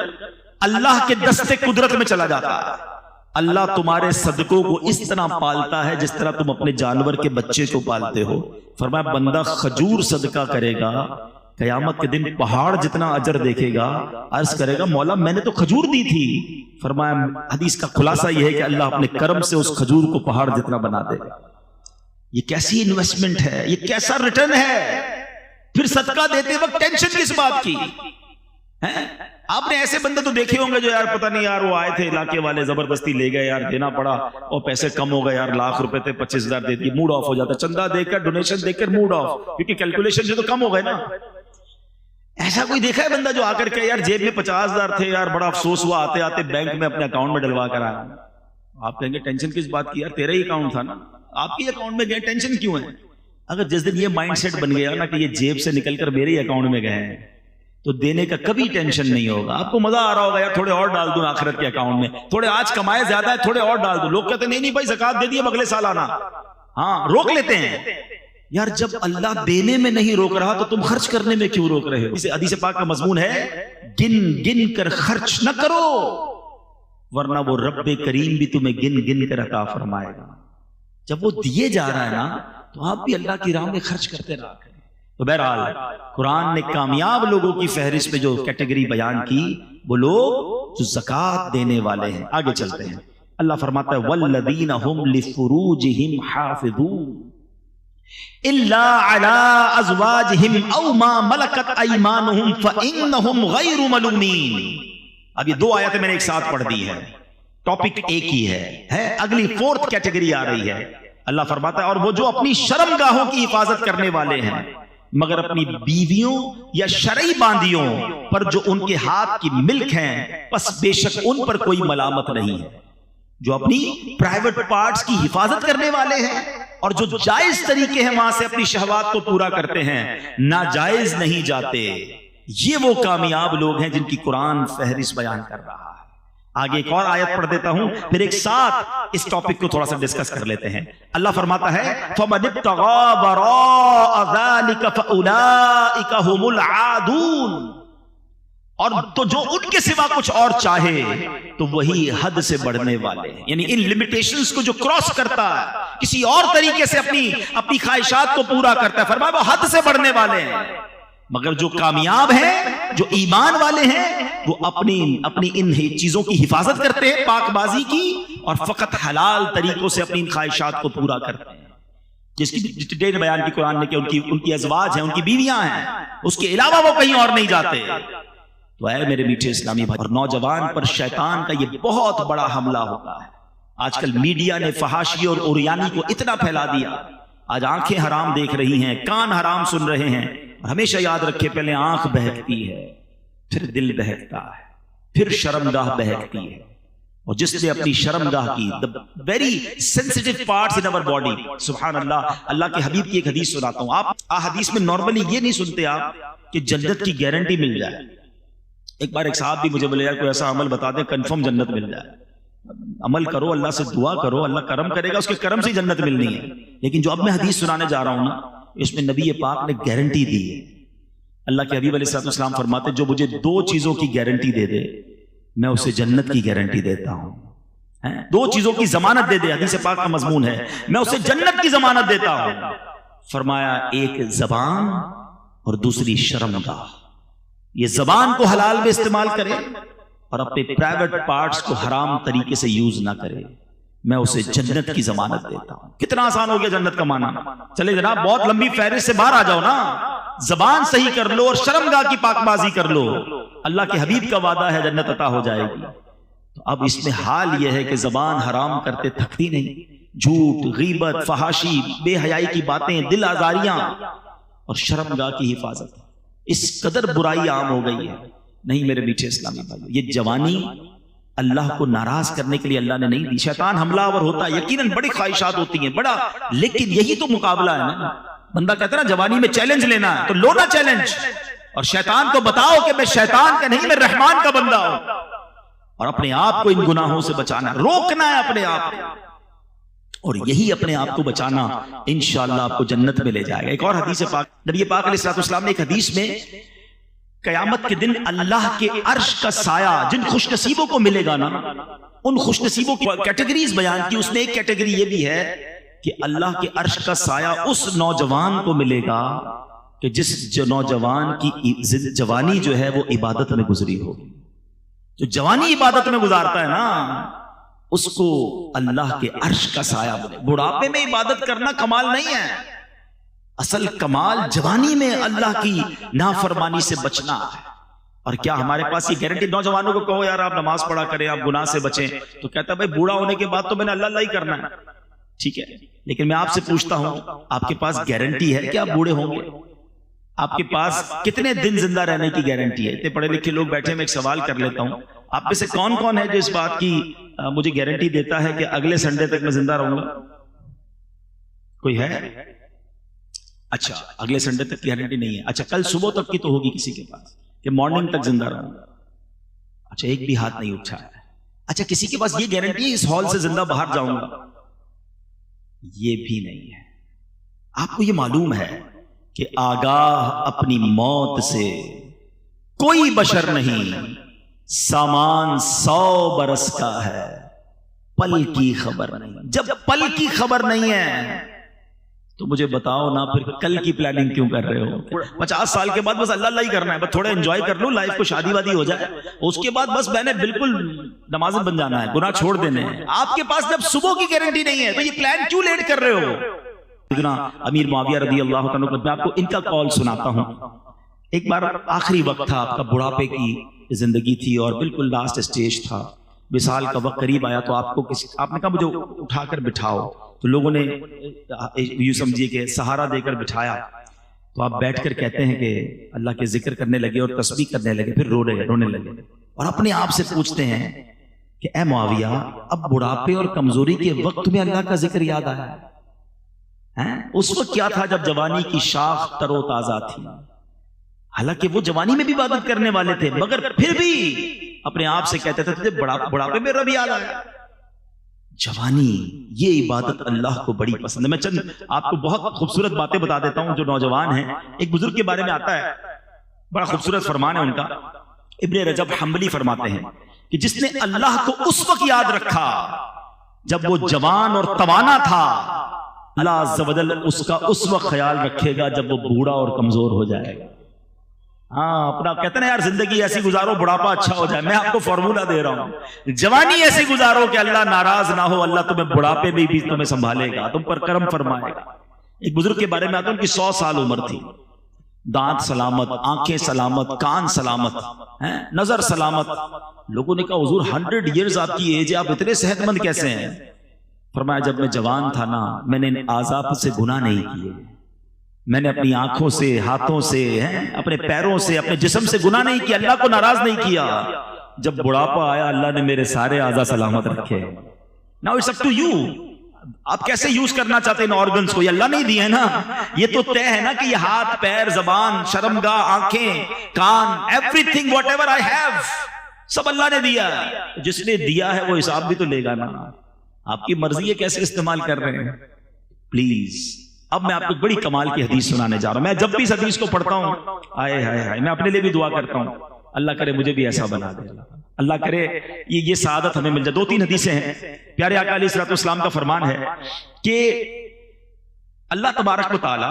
اللہ کے دستے قدرت میں چلا جاتا ہے. اللہ تمہارے صدقوں کو اس طرح پالتا ہے جس طرح تم اپنے جانور کے بچے کو پالتے ہو. فرمایا بندہ کھجور صدقہ کرے گا، قیامت کے دن پہاڑ جتنا اجر دیکھے گا، عرض کرے گا مولا میں نے تو کھجور دی تھی. فرمایا حدیث کا خلاصہ یہ ہے کہ اللہ اپنے کرم سے اس کھجور کو پہاڑ جتنا بنا دے گا. یہ کیسی انویسٹمنٹ ہے، یہ کیسا ریٹرن ہے. پھر صدقہ دیتے وقت ٹینشن کس بات کی ہے؟ آپ نے ایسے بندے تو دیکھے ہوں گے جو یار پتہ نہیں یار وہ آئے تھے علاقے والے زبردستی لے گئے یار دینا پڑا اور پیسے کم ہو گئے یار، لاکھ روپے تھے 25,000 دے دیے، موڈ آف ہو جاتا، چندہ دے کر ڈونیشن دے کر موڈ آف، کیونکہ کیلکولیشن سے تو کم ہو گئے نا. ایسا کوئی دیکھا ہے بندہ جو آ کر کے یار جیب میں 50,000 تھے یار بڑا افسوس ہوا، آتے آتے بینک میں اپنے اکاؤنٹ میں ڈلوا کر آیا. آپ کہیں گے ٹینشن کس بات کی یار، تیرا ہی اکاؤنٹ تھا نا، آپ کے اکاؤنٹ میں گئے، ٹینشن کیوں ہے؟ اگر جس دن یہ مائنڈ سیٹ بن گیا نا کہ یہ جیب سے نکل کر میرے ہی اکاؤنٹ میں گئے ہیں تو دینے کا کبھی ٹینشن نہیں ہوگا. آپ کو مزہ آ رہا ہوگا یار تھوڑے اور ڈال دوں آخرت کے اکاؤنٹ میں، تھوڑے آج کمائے زیادہ ہے تھوڑے اور ڈال دوں. لوگ کہتے ہیں نہیں بھائی زکات دے دیے اگلے سال آنا، ہاں روک لیتے ہیں. یار جب اللہ دینے میں نہیں روک رہا تو تم خرچ کرنے میں کیوں روک رہے ہو؟ اسے حدیث پاک کا مضمون ہے گن گن کر خرچ نہ کرو ورنہ وہ رب کریم بھی تمہیں گن گن کر عطا فرمائے گا. جب وہ دیے جا رہا ہے نا تو آپ بھی اللہ کی راہ میں خرچ کرتے رہا کریں. تو بہرحال قرآن نے کامیاب لوگوں کی فہرست میں جو کیٹیگری بیان کی وہ لوگ جو زکات دینے والے ہیں. آگے چلتے ہیں. اللہ فرماتا ہے والذین هم لفروجہم حافظون الا علی ازواجہم او ما ملکت ایمانہم فانہم غیر ملومین. اب یہ دو آیتیں میں نے ایک ساتھ پڑھ دی ہے، ٹاپک ایک ہی ہے. اگلی فورتھ کیٹیگری آ رہی ہے. اللہ فرماتا ہے اور وہ جو اپنی شرم گاہوں کی حفاظت کرنے والے ہیں مگر اپنی بیویوں یا شرعی باندیوں پر جو ان کے ہاتھ کی ملک ہیں پس بے شک ان پر کوئی ملامت نہیں ہے. جو اپنی پرائیویٹ پارٹس کی حفاظت کرنے والے ہیں اور جو جائز طریقے ہیں وہاں سے اپنی شہوات کو پورا کرتے ہیں، ناجائز نہیں جاتے، یہ وہ کامیاب لوگ ہیں جن کی قرآن فہرست بیان کر رہا ہے. آگے ایک اور آیت پڑھ دیتا ہوں پھر ایک ساتھ اس ٹاپک کو تھوڑا سا ڈسکس کر لیتے ہیں. اللہ فرماتا ہے فَمَنِ ابْتَغَىٰ وَرَاءَ ذَلِكَ فَأُولَٰئِكَ هُمُ الْعَادُونَ. اور تو جو ان کے سوا کچھ اور چاہے تو وہی حد سے بڑھنے والے ہیں. یعنی ان لمیٹیشنز کو جو کراس کرتا ہے، کسی اور طریقے سے اپنی خواہشات کو پورا کرتا ہے، فرمایا وہ حد سے بڑھنے والے ہیں. مگر جو کامیاب ہیں، جو ایمان والے ہیں، وہ اپنی ان چیزوں کی حفاظت کرتے ہیں، پاک بازی کی، اور فقط حلال طریقوں سے اپنی ان خواہشات کو پورا کرتے ہیں. جس کی ڈیٹیل بیان کی قرآن نے کہ ان کی ازواج ہیں، ان کی بیویاں ہیں، اس کے علاوہ وہ کہیں اور نہیں جاتے. تو اے میرے میٹھے اسلامی بھائی، اور نوجوان پر شیطان کا یہ بہت بڑا حملہ ہوتا ہے. آج کل میڈیا نے فحاشی اور اوریانی کو اتنا پھیلا دیا، آج آنکھیں حرام دیکھ رہی ہیں، کان حرام سن رہے ہیں. ہمیشہ یاد رکھے پہلے آنکھ بہکتی ہے، پھر دل بہکتا ہے، پھر شرمگاہ بہکتی ہے. اور جس نے اپنی شرمگاہ کی very sensitive parts in our body, سبحان اللہ. اللہ کے حبیب کی ایک حدیث سناتا ہوں. آپ حدیث میں نارملی یہ نہیں سنتے آپ کہ جنت کی گارنٹی مل جائے. ایک بار ایک صاحب بھی مجھے بولے یار کوئی ایسا عمل بتا دیں کنفرم جنت مل جائے. عمل کرو، اللہ سے دعا کرو، اللہ کرم کرے گا، اس کے کرم سے جنت ملنی ہے. لیکن جو اب میں حدیث سنانے جا رہا ہوں نا، اس میں نبی پاک نے گارنٹی دی ہے. اللہ کے حبیب علیہ السلام فرماتے جو مجھے دو چیزوں کی گارنٹی دے دے میں اسے جنت کی گارنٹی دیتا ہوں. دو چیزوں کی ضمانت دے دے، حدیث پاک کا مضمون ہے، میں اسے جنت کی ضمانت دیتا ہوں. فرمایا ایک زبان اور دوسری شرمگاہ. یہ زبان کو حلال میں استعمال کرے اور اپنے پرائیویٹ پارٹس کو حرام طریقے سے یوز نہ کرے، میں اسے جنت کی ضمانت دیتا ہوں. کتنا آسان ہو گیا جنت کا معنی. چلے جناب بہت لمبی فہرست سے باہر آ جاؤ نا. زبان صحیح کر لو اور شرمگاہ کی پاک بازی کر لو، اللہ کے حبیب کا وعدہ ہے جنت عطا ہو جائے گی۔ تو اب اس میں حال یہ ہے کہ زبان حرام کرتے تھکتی نہیں، جھوٹ، غیبت، فحاشی، بے حیائی کی باتیں، دل آزاریاں اور شرمگاہ کی حفاظت، اس قدر برائی عام ہو گئی ہے۔ نہیں میرے میٹھے اسلامی بھائی، یہ جوانی اللہ کو ناراض کرنے کے لیے اللہ نے نہیں دی۔ شیطان حملہ آور ہوتا ہے، یقیناً بڑی خواہشات ہوتی ہیں بڑا، لیکن یہی تو مقابلہ ہے نا۔ بندہ کہتا ہے نا جوانی میں چیلنج لینا ہے تو لو نا چیلنج، اور شیطان کو بتاؤ کہ میں شیطان کا نہیں، میں رحمان کا بندہ ہوں، اور اپنے آپ کو ان گناہوں سے بچانا، روکنا ہے اپنے آپ کو، اور یہی اپنے آپ کو بچانا انشاءاللہ آپ کو جنت میں لے جائے گا۔ ایک اور حدیث پاک، نبی پاک علیہ السلام نے ایک حدیث میں قیامت کے دن اللہ کے عرش کا سایہ جن خوش نصیبوں کو ملے گا نا، ان خوش نصیبوں کی کیٹیگریز بیان کی۔ اس میں ایک کیٹیگری یہ بھی ہے کہ اللہ کے عرش کا سایہ اس نوجوان کو ملے گا کہ جس نوجوان کی جوانی جو ہے وہ عبادت میں گزری ہو۔ جو جوانی عبادت میں گزارتا ہے نا اس کو اللہ کے عرش کا سایہ ملے۔ بڑھاپے میں عبادت کرنا کمال نہیں ہے، اصل کمال جوانی میں اللہ کی نافرمانی سے بچنا ہے۔ اور کیا ہمارے پاس یہ گارنٹی؟ نوجوانوں کو کہو یار آپ نماز پڑھا کریں، آپ گناہ سے بچیں، تو کہتا ہے بھائی بوڑھا ہونے کے بعد تو میں نے اللہ ہی کرنا ہے، ٹھیک ہے، لیکن میں آپ سے پوچھتا ہوں آپ کے پاس گارنٹی ہے کہ آپ بوڑھے ہوں گے؟ آپ کے پاس کتنے دن زندہ رہنے کی گارنٹی ہے؟ اتنے پڑھے لکھے لوگ بیٹھے، میں ایک سوال کر لیتا ہوں، آپ میں سے کون کون ہے جو اس بات کی مجھے گارنٹی دیتا ہے کہ اگلے سنڈے تک میں زندہ رہوں گا؟ کوئی ہے؟ اچھا اگلے سنڈے تک کی گارنٹی نہیں ہے، اچھا کل صبح تک کی تو ہوگی کسی کے پاس کہ مارننگ تک زندہ رہوں گا؟ اچھا ایک بھی ہاتھ نہیں اٹھا ہے۔ اچھا کسی کے پاس یہ گارنٹی ہے اس ہال سے زندہ باہر جاؤں گا؟ یہ بھی نہیں ہے۔ آپ کو یہ معلوم ہے کہ آگاہ اپنی موت سے کوئی بشر نہیں، سامان 100 برس کا ہے، پل کی خبر نہیں۔ جب پل کی خبر نہیں ہے تو مجھے بتاؤ نا پھر کل کی پلاننگ کیوں کر رہے ہو؟ 50 سال کے بعد بس اللہ ہی کرنا ہے، بس تھوڑا انجوائے کر لوں لائف کو، شادی وادی ہو جائے، اس کے بعد بس میں نے بالکل نمازی بن جانا ہے، گناہ چھوڑ دینے ہیں۔ آپ کے پاس جب صبح کی گارنٹی نہیں ہے تو یہ پلان کیوں لیٹ کر رہے ہو؟ امیر معاویہ رضی اللہ عنہ، میں آپ کو ان کا قول سناتا ہوں۔ ایک بار آخری وقت تھا، آپ کا بڑھاپے کی زندگی تھی اور بالکل لاسٹ اسٹیج تھا، وصال کا وقت قریب آیا، تو آپ نے کہا مجھے اٹھا کر بٹھاؤ، تو لوگوں نے یوں سمجھیے کہ سہارا دے کر بٹھایا، تو آپ بیٹھ کر کہتے ہیں کہ اللہ کے ذکر کرنے لگے اور تسبیح کرنے لگے، پھر رونے لگے اور اپنے آپ سے پوچھتے ہیں کہ اے معاویہ اب بڑھاپے اور کمزوری کے وقت میں اللہ کا ذکر یاد آیا ہے؟ اس وقت کیا تھا جب جوانی کی شاخ تر و تازہ تھی؟ حالانکہ وہ جوانی میں بھی عبادت کرنے والے تھے، مگر پھر بھی اپنے آپ سے کہتے تھے بڑھاپے میں رب یاد آیا۔ جوانی یہ عبادت اللہ کو بڑی پسند ہے۔ میں چند آپ کو بہت خوبصورت باتیں بتا دیتا ہوں جو نوجوان ہیں۔ ایک بزرگ کے بارے میں آتا ہے، بڑا خوبصورت فرمان ہے ان کا، ابن رجب حنبلی فرماتے ہیں کہ جس نے اللہ کو اس وقت یاد رکھا جب وہ جوان اور توانا تھا، اللہ عز و جل اس کا اس وقت خیال رکھے گا جب وہ بوڑھا اور کمزور ہو جائے گا۔ ہاں اپنا کہتے ہیں یار زندگی ایسی گزارو بڑھاپا اچھا ہو جائے، میں آپ کو فارمولا دے رہا ہوں، جوانی ایسی گزارو کہ اللہ ناراض نہ ہو، اللہ تمہیں بڑھاپے میں بھی تمہیں سنبھالے گا، تم پر کرم فرمائے گا۔ ایک بزرگ کے بارے میں آتا ہوں کہ 100 سال عمر تھی، دانت سلامت، آنکھیں سلامت، کان سلامت، نظر سلامت۔ لوگوں نے کہا حضور 100 ایئرز آپ کی ایج ہے، آپ اتنے صحت مند کیسے ہیں؟ فرمایا جب میں جوان تھا نا، میں نے اعضاء سے گناہ نہیں کیے، میں نے اپنی آنکھوں سے، ہاتھوں سے، اپنے پیروں سے، اپنے جسم سے گناہ نہیں کیا، اللہ کو ناراض نہیں کیا۔ جب بڑھاپا آیا اللہ نے میرے سارے اعضاء سلامت رکھے۔ Now it's up to you، آپ کیسے یوز کرنا چاہتے ہیں ان آرگنز کو، یہ اللہ نہیں دیے نا، یہ تو طے ہے نا کہ یہ ہاتھ، پیر، زبان، شرمگاہ، آنکھیں، کان، everything whatever I have سب اللہ نے دیا ہے۔ جس نے دیا ہے وہ حساب بھی تو لے گا نا، آپ کی مرضی ہے کیسے استعمال کر رہے ہیں۔ پلیز اب میں آپ کو بڑی کمال کی حدیث سنانے جا رہا ہوں۔ میں جب بھی اس حدیث کو پڑھتا ہوں آئے ہائے ہائے، میں اپنے لیے بھی دعا کرتا ہوں اللہ کرے مجھے بھی ایسا بنا دے، اللہ کرے یہ سعادت ہمیں مل جائے۔ 2-3 حدیثیں ہیں۔ پیارے آقا علیہ الصلوۃ والسلام کا فرمان ہے کہ اللہ تبارک و تعالی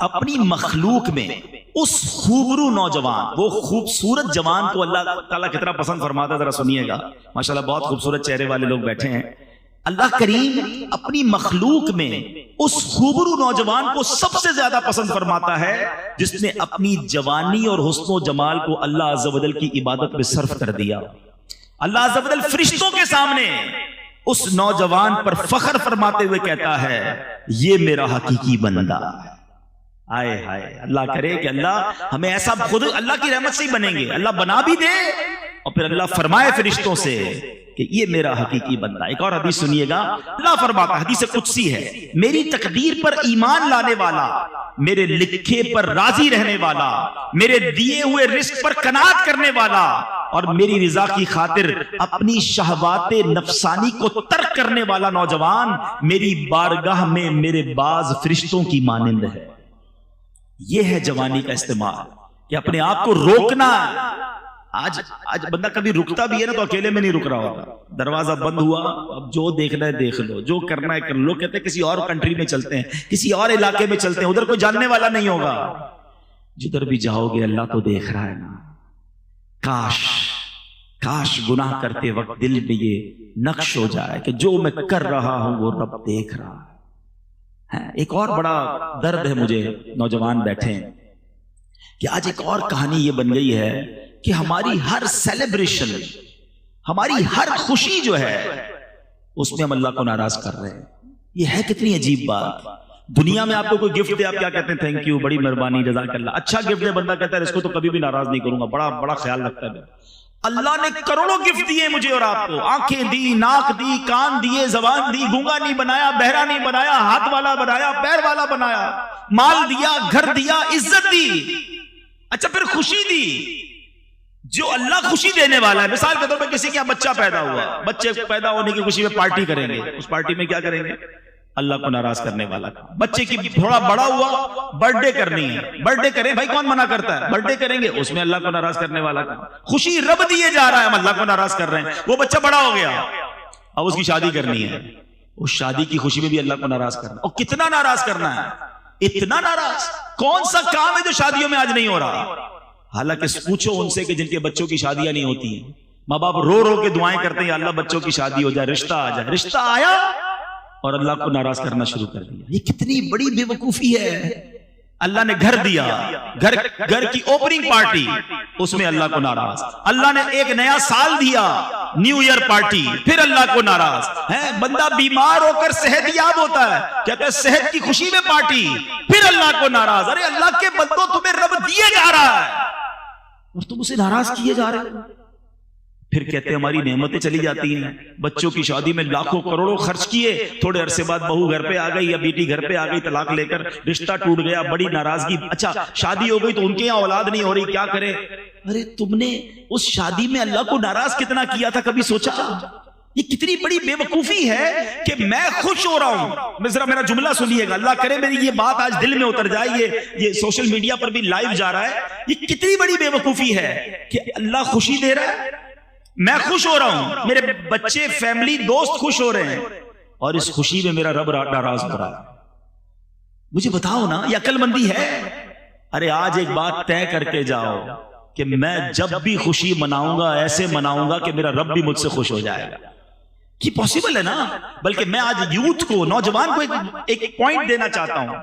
اپنی مخلوق میں اس خوبرو نوجوان، وہ خوبصورت جوان کو اللہ تعالیٰ کتنا پسند فرماتا ہے، ذرا سنیے گا، ماشاءاللہ بہت خوبصورت چہرے والے لوگ بیٹھے ہیں۔ اللہ کریم اپنی مخلوق میں اس خوبرو نوجوان کو سب سے زیادہ پسند فرماتا ہے جس نے اپنی جوانی اور حسن و جمال کو اللہ عز و جل کی عبادت میں صرف کر دیا. اللہ عز و جل فرشتوں کے سامنے اس نوجوان پر فخر فرماتے ہوئے کہتا ہے یہ میرا حقیقی بندہ ہے. آئے ہائے, اللہ کرے کہ اللہ ہمیں ایسا, خود اللہ کی رحمت سے ہی بنیں گے, اللہ بنا بھی دے اور پھر اللہ فرمائے فرشتوں سے کہ یہ میرا حقیقی بندہ. ایک اور حدیث سنیے گا, اللہ فرماتا ہے, حدیث قدسی ہے, میری تقدیر پر ایمان لانے والا, میرے لکھے پر راضی رہنے والا, میرے دیے ہوئے رزق پر قناعت کرنے والا اور میری رضا کی خاطر اپنی شہوات نفسانی کو ترک کرنے والا نوجوان میری بارگاہ میں میرے باز فرشتوں کی مانند ہے. یہ ہے جوانی کا استعمال کہ اپنے آپ کو روکنا. آج بندہ کبھی رکتا بھی ہے نا تو اکیلے میں نہیں رک رہا ہوگا. دروازہ بند ہوا, اب جو دیکھنا ہے دیکھ لو, جو کرنا ہے کر لو. کہتے ہیں کسی اور کنٹری میں چلتے ہیں, کسی اور علاقے میں چلتے ہیں, ادھر کوئی جاننے والا نہیں ہوگا. جدھر بھی جاؤ گے اللہ تو دیکھ رہا ہے نا. کاش گناہ کرتے وقت دل میں یہ نقش ہو جائے کہ جو میں کر رہا ہوں وہ رب دیکھ رہا ہے. ایک اور بڑا درد ہے مجھے, نوجوان بیٹھے ہیں, کہ آج ایک اور کہانی یہ بن گئی ہے کہ ہماری ہر سیلیبریشن, ہماری ہر خوشی جو ہے اس میں ہم اللہ کو ناراض کر رہے ہیں. یہ ہے کتنی عجیب بات. دنیا میں آپ کو کوئی گفٹ دے, آپ کیا کہتے ہیں؟ تھینک یو, بڑی مہربانی, جزاک اللہ. اچھا گفٹ دے, بندہ کہتا ہے اس کو تو کبھی بھی ناراض نہیں کروں گا, بڑا بڑا خیال رکھتا ہے. اللہ نے کروڑوں گفٹ دیے مجھے اور آپ کو, آنکھیں دی, ناک دی, کان دیے, زبان دی, گونگا نہیں بنایا, بہرا نہیں بنایا, ہاتھ والا بنایا, پیر والا بنایا, مال دیا, گھر دیا, عزت دی. اچھا پھر خوشی دی. جو اللہ خوشی دینے والا ہے, مثال کے طور پر کسی کے یہاں بچہ پیدا ہوا, بچے پیدا ہونے کی خوشی میں پارٹی کریں گے, اس پارٹی میں کیا کریں گے؟ اللہ کو ناراض کرنے والا. بچے کی تھوڑا بڑا ہوا, برتھ ڈے کرنی ہے, برتھ ڈے کریں بھائی, کون منع کرتا ہے؟ برتھ ڈے کریں گے, اس میں اللہ کو ناراض کرنے والا. خوشی رب دیے جا رہا ہے, ہم اللہ کو ناراض کر رہے ہیں. وہ بچہ بڑا ہو گیا, اب اس کی شادی کرنی ہے, اس شادی کی خوشی میں بھی اللہ کو ناراض کرنا. اور کتنا ناراض کرنا ہے, اتنا ناراض. کون سا کام ہے جو شادیوں میں آج نہیں ہو رہا؟ حالانکہ پوچھو ان سے کہ جن کے بچوں کی شادیاں نہیں ہوتی ہیں, ماں باپ رو رو کے دعائیں کرتے ہیں اللہ بچوں کی شادی ہو جائے, رشتہ آ جائے. رشتہ آیا اور اللہ کو ناراض کرنا شروع کر دیا. یہ کتنی بڑی بے وقوفی ہے. اللہ نے گھر دیا, گھر کی اوپننگ پارٹی, اس میں اللہ کو ناراض. اللہ نے ایک نیا سال دیا, نیو ایئر پارٹی, پھر اللہ کو ناراض. بندہ بیمار ہو کر صحت یاب ہوتا ہے, کہتا ہے صحت کی خوشی میں پارٹی, پھر اللہ کو ناراض. ارے اللہ کے بندوں, تمہیں رب دیے جا رہا ہے اور تم اسے ناراض کیے جا رہے ہو. پھر کہتے ہیں ہماری نعمتیں چلی جاتی ہیں, بچوں کی شادی میں لاکھوں کروڑوں خرچ کیے, تھوڑے عرصے بعد بہو گھر پہ آ گئی یا بیٹی گھر پہ آ گئی, طلاق لے کر رشتہ ٹوٹ گیا, بڑی ناراضگی. اچھا شادی ہو گئی تو ان کے یہاں اولاد نہیں ہو رہی, کیا کرے؟ ارے تم نے اس شادی میں اللہ کو ناراض کتنا کیا تھا, کبھی سوچا؟ یہ کتنی بڑی بے وقوفی ہے کہ میں خوش ہو رہا ہوں. ذرا میرا جملہ سنیے گا, اللہ کرے میری یہ بات آج دل میں اتر جائے. یہ سوشل میڈیا پر بھی لائیو جا رہا ہے. یہ کتنی بڑی بے وقوفی ہے کہ اللہ خوشی دے رہا ہے, میں خوش ہو رہا ہوں, میرے بچے, فیملی, دوست خوش ہو رہے ہیں, اور اس خوشی میں میرا رب ناراض ہو رہا ہے. مجھے بتاؤ نا, یہ عقل مندی ہے؟ ارے آج ایک بات طے کر کے جاؤ کہ میں جب بھی خوشی مناؤں گا ایسے مناؤں گا کہ میرا رب بھی مجھ سے خوش ہو جائے گا. کہ پاسبل ہے نا. بلکہ میں آج یوتھ کو, نوجوان کو ایک پوائنٹ دینا چاہتا ہوں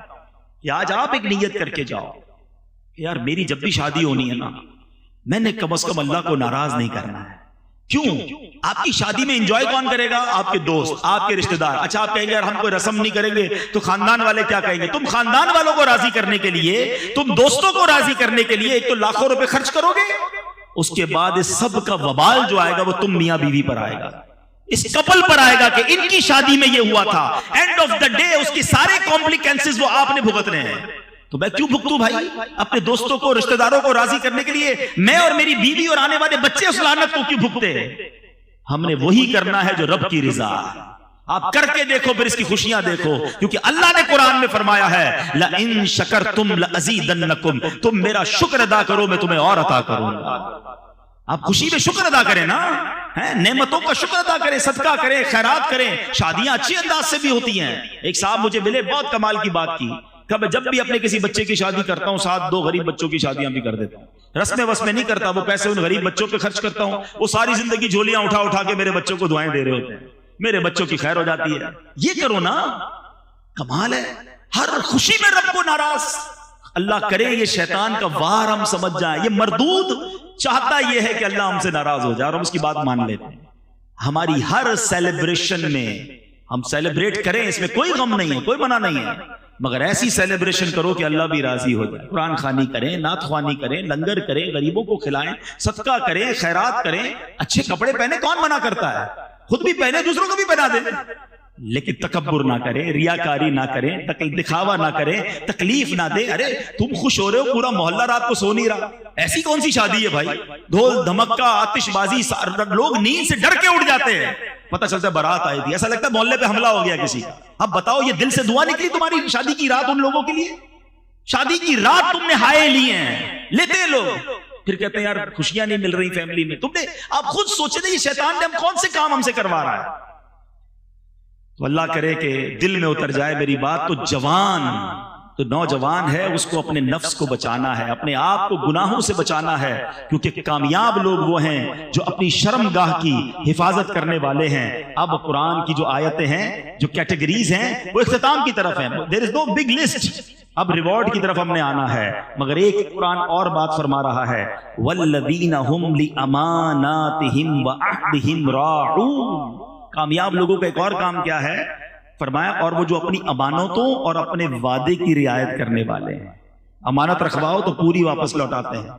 کہ آج آپ ایک نیت کر کے جاؤ کہ یار میری جب بھی شادی ہونی ہے نا, میں نے کم از کم اللہ کو ناراض نہیں کرنا ہے. کیوں؟ آپ کی شادی میں انجوائے کون کرے گا؟ آپ کے دوست, آپ کے رشتہ دار. اچھا آپ کہیں گے یار ہم کوئی رسم نہیں کریں گے تو خاندان والے کیا کہیں گے؟ تم خاندان والوں کو راضی کرنے کے لیے, تم دوستوں کو راضی کرنے کے لیے ایک تو لاکھوں روپے خرچ کرو گے, اس کے بعد اس سب کا وبال جو آئے گا وہ تم میاں بیوی پر آئے گا, اس کپل پر آئے گا کہ ان کی شادی میں یہ ہوا تھا. اینڈ آف دا ڈے اس کی سارے کمپلیکینسز وہ آپ نے بھگتنے ہیں. تو میں کیوں بھگتوں بھائی؟ اپنے دوستوں کو, رشتہ داروں کو راضی کرنے کے لیے میں اور میری بیوی اور آنے والے بچے اس لعنت کو کیوں بھگتے ہیں؟ ہم نے وہی کرنا ہے جو رب کی رضا ہے. آپ کر کے دیکھو, پھر اس کی خوشیاں دیکھو, کیونکہ اللہ نے قرآن میں فرمایا ہے لَإِن شَكَرْتُمْ لَأَزِيدَنَّكُمْ, تم میرا شکر ادا کرو میں تمہیں اور عطا کروں گا. آپ خوشی میں شکر ادا کریں نا, نعمتوں کا شکر ادا کریں, صدقہ کریں, خیرات کریں. شادیاں اچھی انداز سے بھی ہوتی ہیں. ایک صاحب مجھے ملے, بہت کمال کی بات کی, جب بھی اپنے کسی بچے کی شادی کرتا ہوں ساتھ 2 غریب بچوں کی شادیاں بھی کر دیتا ہوں. رسمیں وسمیں نہیں کرتا, وہ پیسے ان غریب بچوں پہ خرچ کرتا ہوں. وہ ساری زندگی جھولیاں اٹھا کے میرے بچوں کو دعائیں دے رہے ہوتے ہیں, میرے بچوں کی خیر ہو جاتی ہے. یہ کرو نا, کمال ہے، ہر خوشی میں رب کو ناراض. اللہ کرے یہ شیطان کا وار ہم سمجھ جائیں. یہ مردود چاہتا یہ ہے کہ اللہ ہم سے ناراض ہو جائے اور ہم اس کی بات مان لیتے ہیں. ہماری ہر سیلیبریشن میں ہم سیلیبریٹ کریں، اس میں کوئی غم نہیں ہے، کوئی منع نہیں ہے، مگر ایسی سیلیبریشن کرو کہ اللہ بھی راضی ہو جائے. قرآن خوانی کریں، نعت خوانی کریں، لنگر کریں، غریبوں کو کھلائیں، صدقہ کریں، خیرات کریں، اچھے کپڑے پہنے، کون منع کرتا ہے؟ خود بھی پہنے، دوسروں کو بھی پہنا دیں، لیکن تکبر نہ کریں، ریاکاری نہ کریں، دکھاوا نہ کریں، تکلیف نہ دیں. ارے تم خوش ہو رہے ہو، پورا محلہ رات کو سو نہیں رہا. ایسی کون سی شادی ہے بھائی؟ ڈھول دھمکا، آتش بازی، لوگ نیند سے ڈر کے اٹھ جاتے ہیں، پتہ چلتا ہے بارات آئی تھی، ایسا لگتا ہے محلے پہ حملہ ہو گیا کسی. اب بتاؤ یہ دل سے دعا نکلی تمہاری شادی کی رات ان لوگوں کے لیے؟ شادی کی رات تم نے ہائے لیے ہیں، لیتے ہیں لوگ، پھر کہتے ہیں یار خوشیاں نہیں مل رہی فیملی میں. تم نے آپ خود سوچے تھے یہ شیطان نے ہم کون سے کام ہم سے کروا رہا ہے؟ تو اللہ کرے کہ دل میں اتر جائے میری بات. تو نوجوان ہے، اس کو اپنے نفس کو بچانا ہے، اپنے آپ کو گناہوں سے بچانا ہے، کیونکہ کامیاب لوگ وہ ہیں جو اپنی شرمگاہ کی حفاظت کرنے والے ہیں. اب قرآن کی جو آیتیں ہیں، جو کیٹیگریز ہیں، وہ اختتام کی طرف ہیں. there is no big list. اب ریوارڈ کی طرف ہم نے آنا ہے، مگر ایک قرآن اور بات فرما رہا ہے، وَالَّذِينَ هُمْ لِأَمَانَاتِهِمْ وَعَهْدِهِمْ رَاعُونَ. کامیاب لوگوں کا ایک اور کام کیا ہے؟ فرمایا اور وہ جو اپنی امانتوں اور اپنے وعدے کی رعایت کرنے والے ہیں. امانت رکھواؤ تو پوری واپس لوٹاتے ہیں،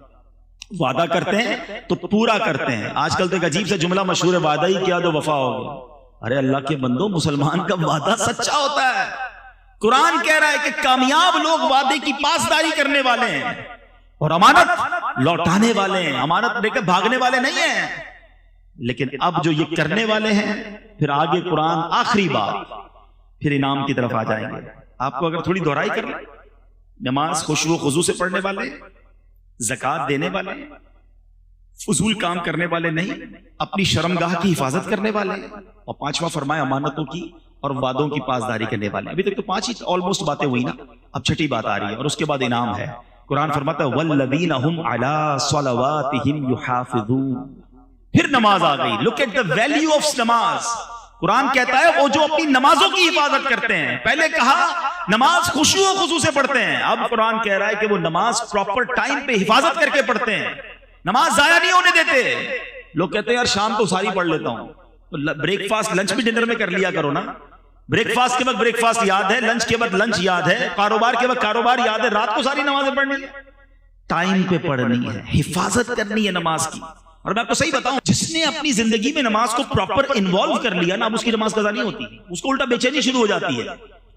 وعدہ کرتے ہیں تو پورا کرتے ہیں. آج کل تو ایک عجیب سے جملہ مشہور ہے، وعدہ ہی کیا تو وفا ہو گیا. ارے اللہ کے بندو، مسلمان کا وعدہ سچا ہوتا ہے. قرآن کہہ رہا ہے کہ کامیاب لوگ وعدے کی پاسداری کرنے والے ہیں اور امانت لوٹانے والے ہیں. امانت لے کے بھاگنے والے نہیں ہیں. لیکن اب جو یہ کرنے والے ہیں، پھر آگے قرآن آخری بات، پھر انعام کی طرف آ جائیں گے. آپ کو اگر تھوڑی دہرائی کر لیں، نماز خشوع و خضوع سے پڑھنے والے، زکوٰۃ دینے والے، فضول کام کرنے والے نہیں، اپنی شرمگاہ کی حفاظت کرنے والے، اور پانچواں فرمایا امانتوں کی اور وعدوں کی پاسداری کرنے والے. ابھی تک تو 5 ہی آلموسٹ باتیں ہوئی نا، اب 6ٹھی بات آ رہی ہے اور اس کے بعد انعام ہے. قرآن فرماتا ہے وَالَّذِينَ هُمْ عَلَىٰ صَلَوَاتِهِمْ يُحَافِظُونَ. پھر نماز آ گئی. Look at the value of نماز. قرآن کہتا ہے وہ جو اپنی نمازوں کی حفاظت کرتے ہیں. پہلے کہا نماز خشوع و خضوع سے پڑھتے ہیں، اب قرآن کہہ رہا ہے کہ وہ نماز پراپر ٹائم پہ حفاظت کر کے پڑھتے ہیں، نماز ضائع نہیں ہونے دیتے. لوگ کہتے ہیں یار شام کو ساری پڑھ لیتا ہوں، تو بریک فاسٹ لنچ بھی ڈنر میں کر لیا کرو نا. بریک فاسٹ کے وقت بریک فاسٹ یاد ہے، لنچ کے وقت لنچ یاد ہے، کاروبار کے وقت کاروبار یاد ہے، رات کو ساری نمازیں پڑھنی ہے. ٹائم پہ پڑھنی ہے، حفاظت کرنی ہے نماز کی. اور میں آپ کو صحیح بتاؤں، جس نے اپنی زندگی میں نماز کو پراپر انوالو کر لیا نا، اب اس کی نماز قضا نہیں ہوتی، اس کو الٹا بے چینی شروع ہو جاتی ہے.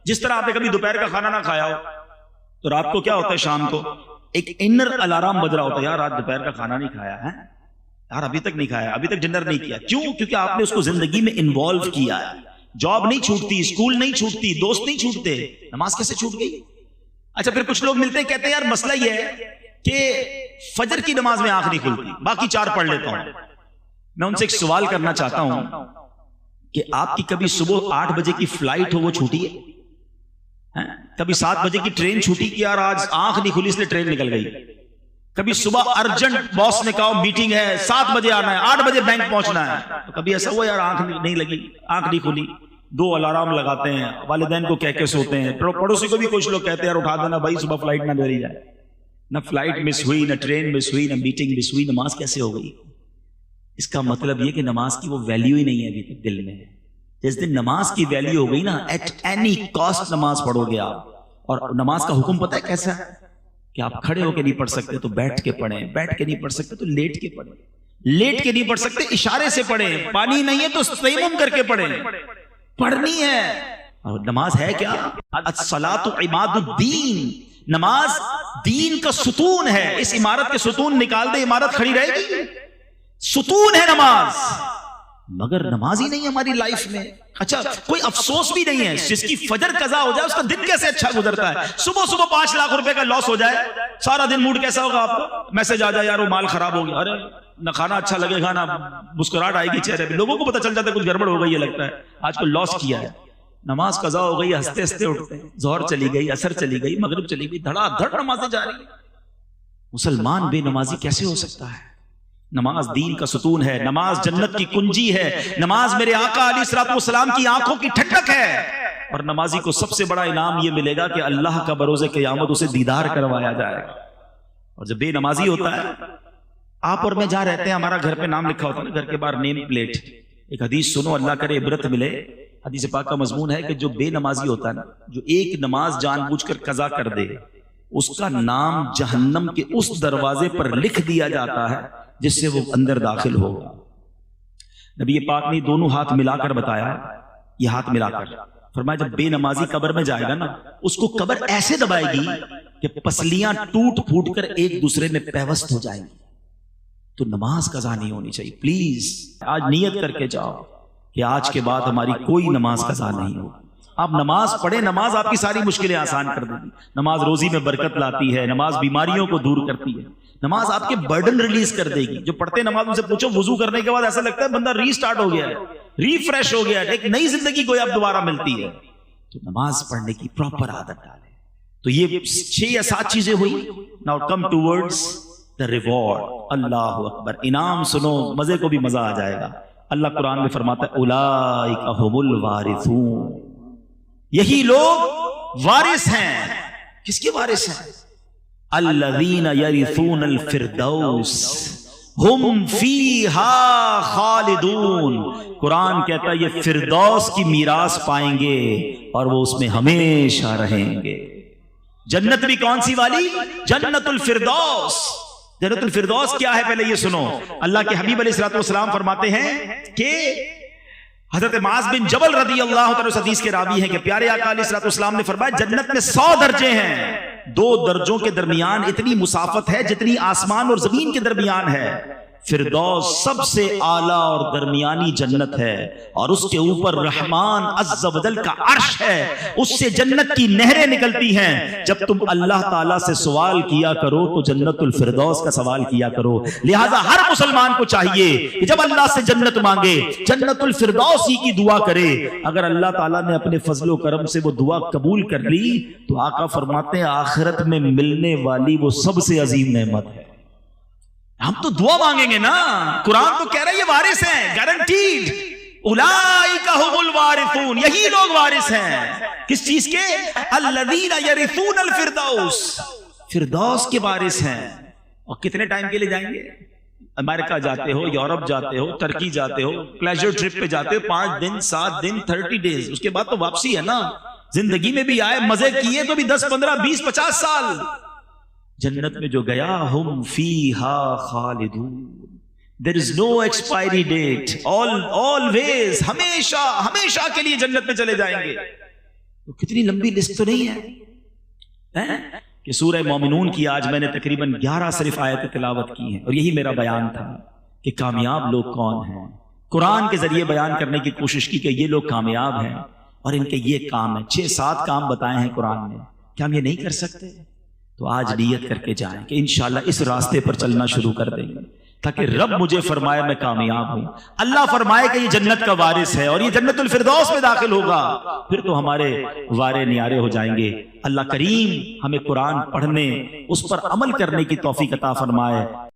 جس طرح آپ نے کبھی دوپہر کا کھانا نہ کھایا ہو تو رات کو کیا ہوتا ہے، شام کو ایک انر الارم بج رہا ہوتا ہے، یار آج دوپہر کا کھانا نہیں کھایا ہے، یار ابھی تک نہیں کھایا، ابھی تک ڈنر نہیں کیا. کیوں؟ کیونکہ آپ نے اس کو زندگی میں انوالو کیا ہے. جاب نہیں چھوٹتی، اسکول نہیں چھوٹتی، دوست نہیں چھوٹتے، نماز کیسے چھوٹ گئی؟ اچھا پھر کچھ لوگ ملتے ہیں کہتے ہیں یار مسئلہ یہ ہے کہ فجر کی نماز میں آنکھ نہیں کھلتی، باقی 4 پڑھ لیتا ہوں. میں ان سے ایک سوال کرنا چاہتا ہوں کہ آپ کی کبھی صبح 8 بجے کی فلائٹ ہو وہ چھوٹی ہے؟ کبھی 7 بجے کی ٹرین چھوٹی کہ یار آج آنکھ نہیں کھلی اس لیے ٹرین نکل گئی؟ کبھی صبح ارجنٹ باس نے کہا میٹنگ ہے 7 بجے آنا ہے، 8 بجے بینک پہنچنا ہے، تو کبھی ایسا ہوا یار آنکھ نہیں لگی، آنکھ نہیں کھلی؟ 2 الارم لگاتے ہیں، والدین کو کہہ کے سوتے ہیں، پڑوسی کو بھی کچھ لوگ کہتے ہیں یار اٹھا دینا بھائی صبح فلائٹ نہ دے جائے. نہ فلائٹ مس ہوئی، نہ ٹرین مس ہوئی، نہ میٹنگ مس ہوئی، نماز کیسے ہو گئی؟ اس کا مطلب یہ کہ نماز کی وہ ویلیو ہی نہیں ہے ابھی تک دل میں. جس دن نماز کی ویلیو ہو گئی نا، ایٹ اینی کاسٹ نماز پڑھو گے آپ. اور نماز کا حکم پتہ ہے کیسا ہے کہ آپ کھڑے ہو کے نہیں پڑھ سکتے تو بیٹھ کے پڑھیں، بیٹھ کے نہیں پڑھ سکتے تو لیٹ کے پڑھیں، لیٹ کے نہیں پڑھ سکتے اشارے سے پڑھیں، پانی نہیں ہے تو تیمم کر کے پڑھیں. پڑھنی ہے. اور نماز ہے کیا؟ الصلاۃ عماد الدین. نماز دین کا ستون ہے. اس عمارت کے ستون نکال دے عمارت کھڑی رہے گی؟ ستون ہے نماز، مگر نماز ہی نہیں ہماری لائف میں. اچھا کوئی افسوس بھی نہیں ہے جس کی فجر قضا ہو جائے اس کا دن کیسے اچھا گزرتا ہے. صبح 5 لاکھ روپے کا لاس ہو جائے، سارا دن موڈ کیسا ہوگا آپ کا؟ میسج آ جائے یار وہ مال خراب ہو گیا، ارے نہ کھانا اچھا لگے گا، نہ مسکراہٹ آئے گی چہرے پہ، لوگوں کو پتہ چل جاتا ہے کچھ گڑبڑ ہو گئی ہے، لگتا ہے آج کو لاس کیا ہے. نماز قضا ہو گئی، ہنستے ہنستے اٹھتے ہیں، ظہر چلی گئی، عصر چلی گئی، مغرب چلی گئی، دھڑا دھڑ نمازیں جا رہی ہیں. مسلمان بے نمازی کیسے ہو سکتا ہے؟ نماز دین کا ستون ہے، نماز جنت کی کنجی ہے، نماز میرے آقا علیہ الصلوۃ والسلام کی آنکھوں کی ٹھنڈک ہے. اور نمازی کو سب سے بڑا انعام یہ ملے گا کہ اللہ کا بروز قیامت اسے دیدار کروایا جائے گا. اور جب بے نمازی ہوتا ہے, آپ اور میں جہاں رہتے ہیں ہمارا گھر پہ نام لکھا ہوتا ہے نا, گھر کے باہر نیم پلیٹ, ایک حدیث سنو اللہ کرے عبرت ملے. حدیث پاک کا مضمون ہے کہ جو بے نمازی ہوتا ہے نا, جو ایک نماز جان بوجھ کر قضا کر دے, اس کا نام جہنم کے اس دروازے پر لکھ دیا جاتا ہے جس سے وہ اندر داخل ہوگا. نبی پاک نے دونوں ہاتھ ملا کر بتایا, یہ ہاتھ ملا کر فرمایا جب بے نمازی قبر میں جائے گا نا, اس کو قبر ایسے دبائے گی کہ پسلیاں ٹوٹ پھوٹ کر ایک دوسرے میں پیوست ہو جائیں گی. تو نماز قضا نہیں ہونی چاہیے. پلیز آج نیت کر کے جاؤ کہ آج کے بعد ہماری کوئی نماز قضا نہیں ہوگی. آپ نماز پڑھیں, نماز آپ کی ساری مشکلیں آسان کر دے گی. نماز روزی میں برکت لاتی ہے, نماز بیماریوں کو دور کرتی ہے, نماز آپ کے برڈن ریلیز کر دے گی. جو پڑھتے نماز ان سے پوچھو وضو کرنے کے بعد ایسا لگتا ہے بندہ ری سٹارٹ ہو گیا ہے, ریفریش ہو گیا ہے, ایک نئی زندگی کو اب دوبارہ ملتی ہے. تو نماز پڑھنے کی پراپر عادت ڈالیں. تو یہ 6 یا 7 چیزیں ہوئی. Now come towards the reward. اللہ اکبر, انعام سنو, مزے کو بھی مزہ آ جائے گا. اللہ قرآن میں فرماتا ہے اولئک ھم الوارثون, یہی لوگ وارث ہیں. کس کے وارث ہیں؟ الذین یرثون الفردوس ہم فیہا خالدون. قرآن کہتا ہے یہ فردوس کی میراث پائیں گے اور وہ اس میں ہمیشہ رہیں گے. جنت بھی کون سی والی؟ جنت الفردوس. جنت الفردوس کیا ہے پہلے یہ سنو. اللہ کے حبیب علیہ الصلوۃ والسلام فرماتے ہیں کہ حضرت معاذ بن جبل رضی اللہ تعالی عنہ حدیث کے راوی ہیں کہ پیارے آقا علیہ الصلوۃ والسلام نے فرمایا جنت میں 100 درجے ہیں. 2 درجوں کے درمیان اتنی مسافت ہے جتنی آسمان اور زمین کے درمیان ہے. فردوس سب سے اعلیٰ اور درمیانی جنت ہے, اور اس کے اوپر رحمان عز و جل کا عرش ہے, اس سے جنت کی نہریں نکلتی ہیں. جب تم اللہ تعالیٰ سے سوال کیا کرو تو جنت الفردوس کا سوال کیا کرو. لہٰذا ہر مسلمان کو چاہیے کہ جب اللہ سے جنت مانگے جنت الفردوس ہی کی دعا کرے. اگر اللہ تعالیٰ نے اپنے فضل و کرم سے وہ دعا قبول کر لی تو آقا فرماتے ہیں آخرت میں ملنے والی وہ سب سے عظیم نعمت ہے. ہم تو دعا مانگیں گے نا. قرآن تو کہہ رہا ہے یہ وارث ہیں, گارنٹیڈ. اولئک ھم الوارثون, یہی لوگ وارث ہیں. کس چیز کے؟ الذین یرثون الفردوس, فردوس کے وارث ہیں. اور کتنے ٹائم کے لیے جائیں گے؟ امریکہ جاتے ہو, یورپ جاتے ہو, ترکی جاتے ہو, پلیجر ٹرپ پہ جاتے ہو, 5 دن 7 دن 30 ڈیز, اس کے بعد تو واپسی ہے نا. زندگی میں بھی آئے, مزے کیے تو بھی 10 15 20 50 سال. جنت میں جو گیا ہم فیہا خالدون, there is no expiry date, always, ہمیشہ ہمیشہ کے لیے جنت میں چلے جائیں گے. تو کتنی لمبی لسٹ تو نہیں ہے کہ سورہ مومنون کی آج میں نے تقریباً 11 صرف آیت تلاوت کی ہیں, اور یہی میرا بیان تھا کہ کامیاب لوگ کون ہیں. قرآن کے ذریعے بیان کرنے کی کوشش کی کہ یہ لوگ کامیاب ہیں اور ان کے یہ کام ہیں. 6-7 کام بتائے ہیں قرآن نے. کیا ہم یہ نہیں کر سکتے؟ تو آج نیت کر کے جائیں کہ انشاءاللہ اس راستے پر چلنا شروع کر دیں گے تاکہ رب مجھے فرمائے میں کامیاب ہوں, اللہ فرمائے کہ یہ جنت کا وارث ہے اور یہ جنت الفردوس میں داخل ہوگا, پھر تو ہمارے وارے نیارے ہو جائیں گے. اللہ کریم ہمیں قرآن پڑھنے, اس پر عمل کرنے کی توفیق عطا فرمائے.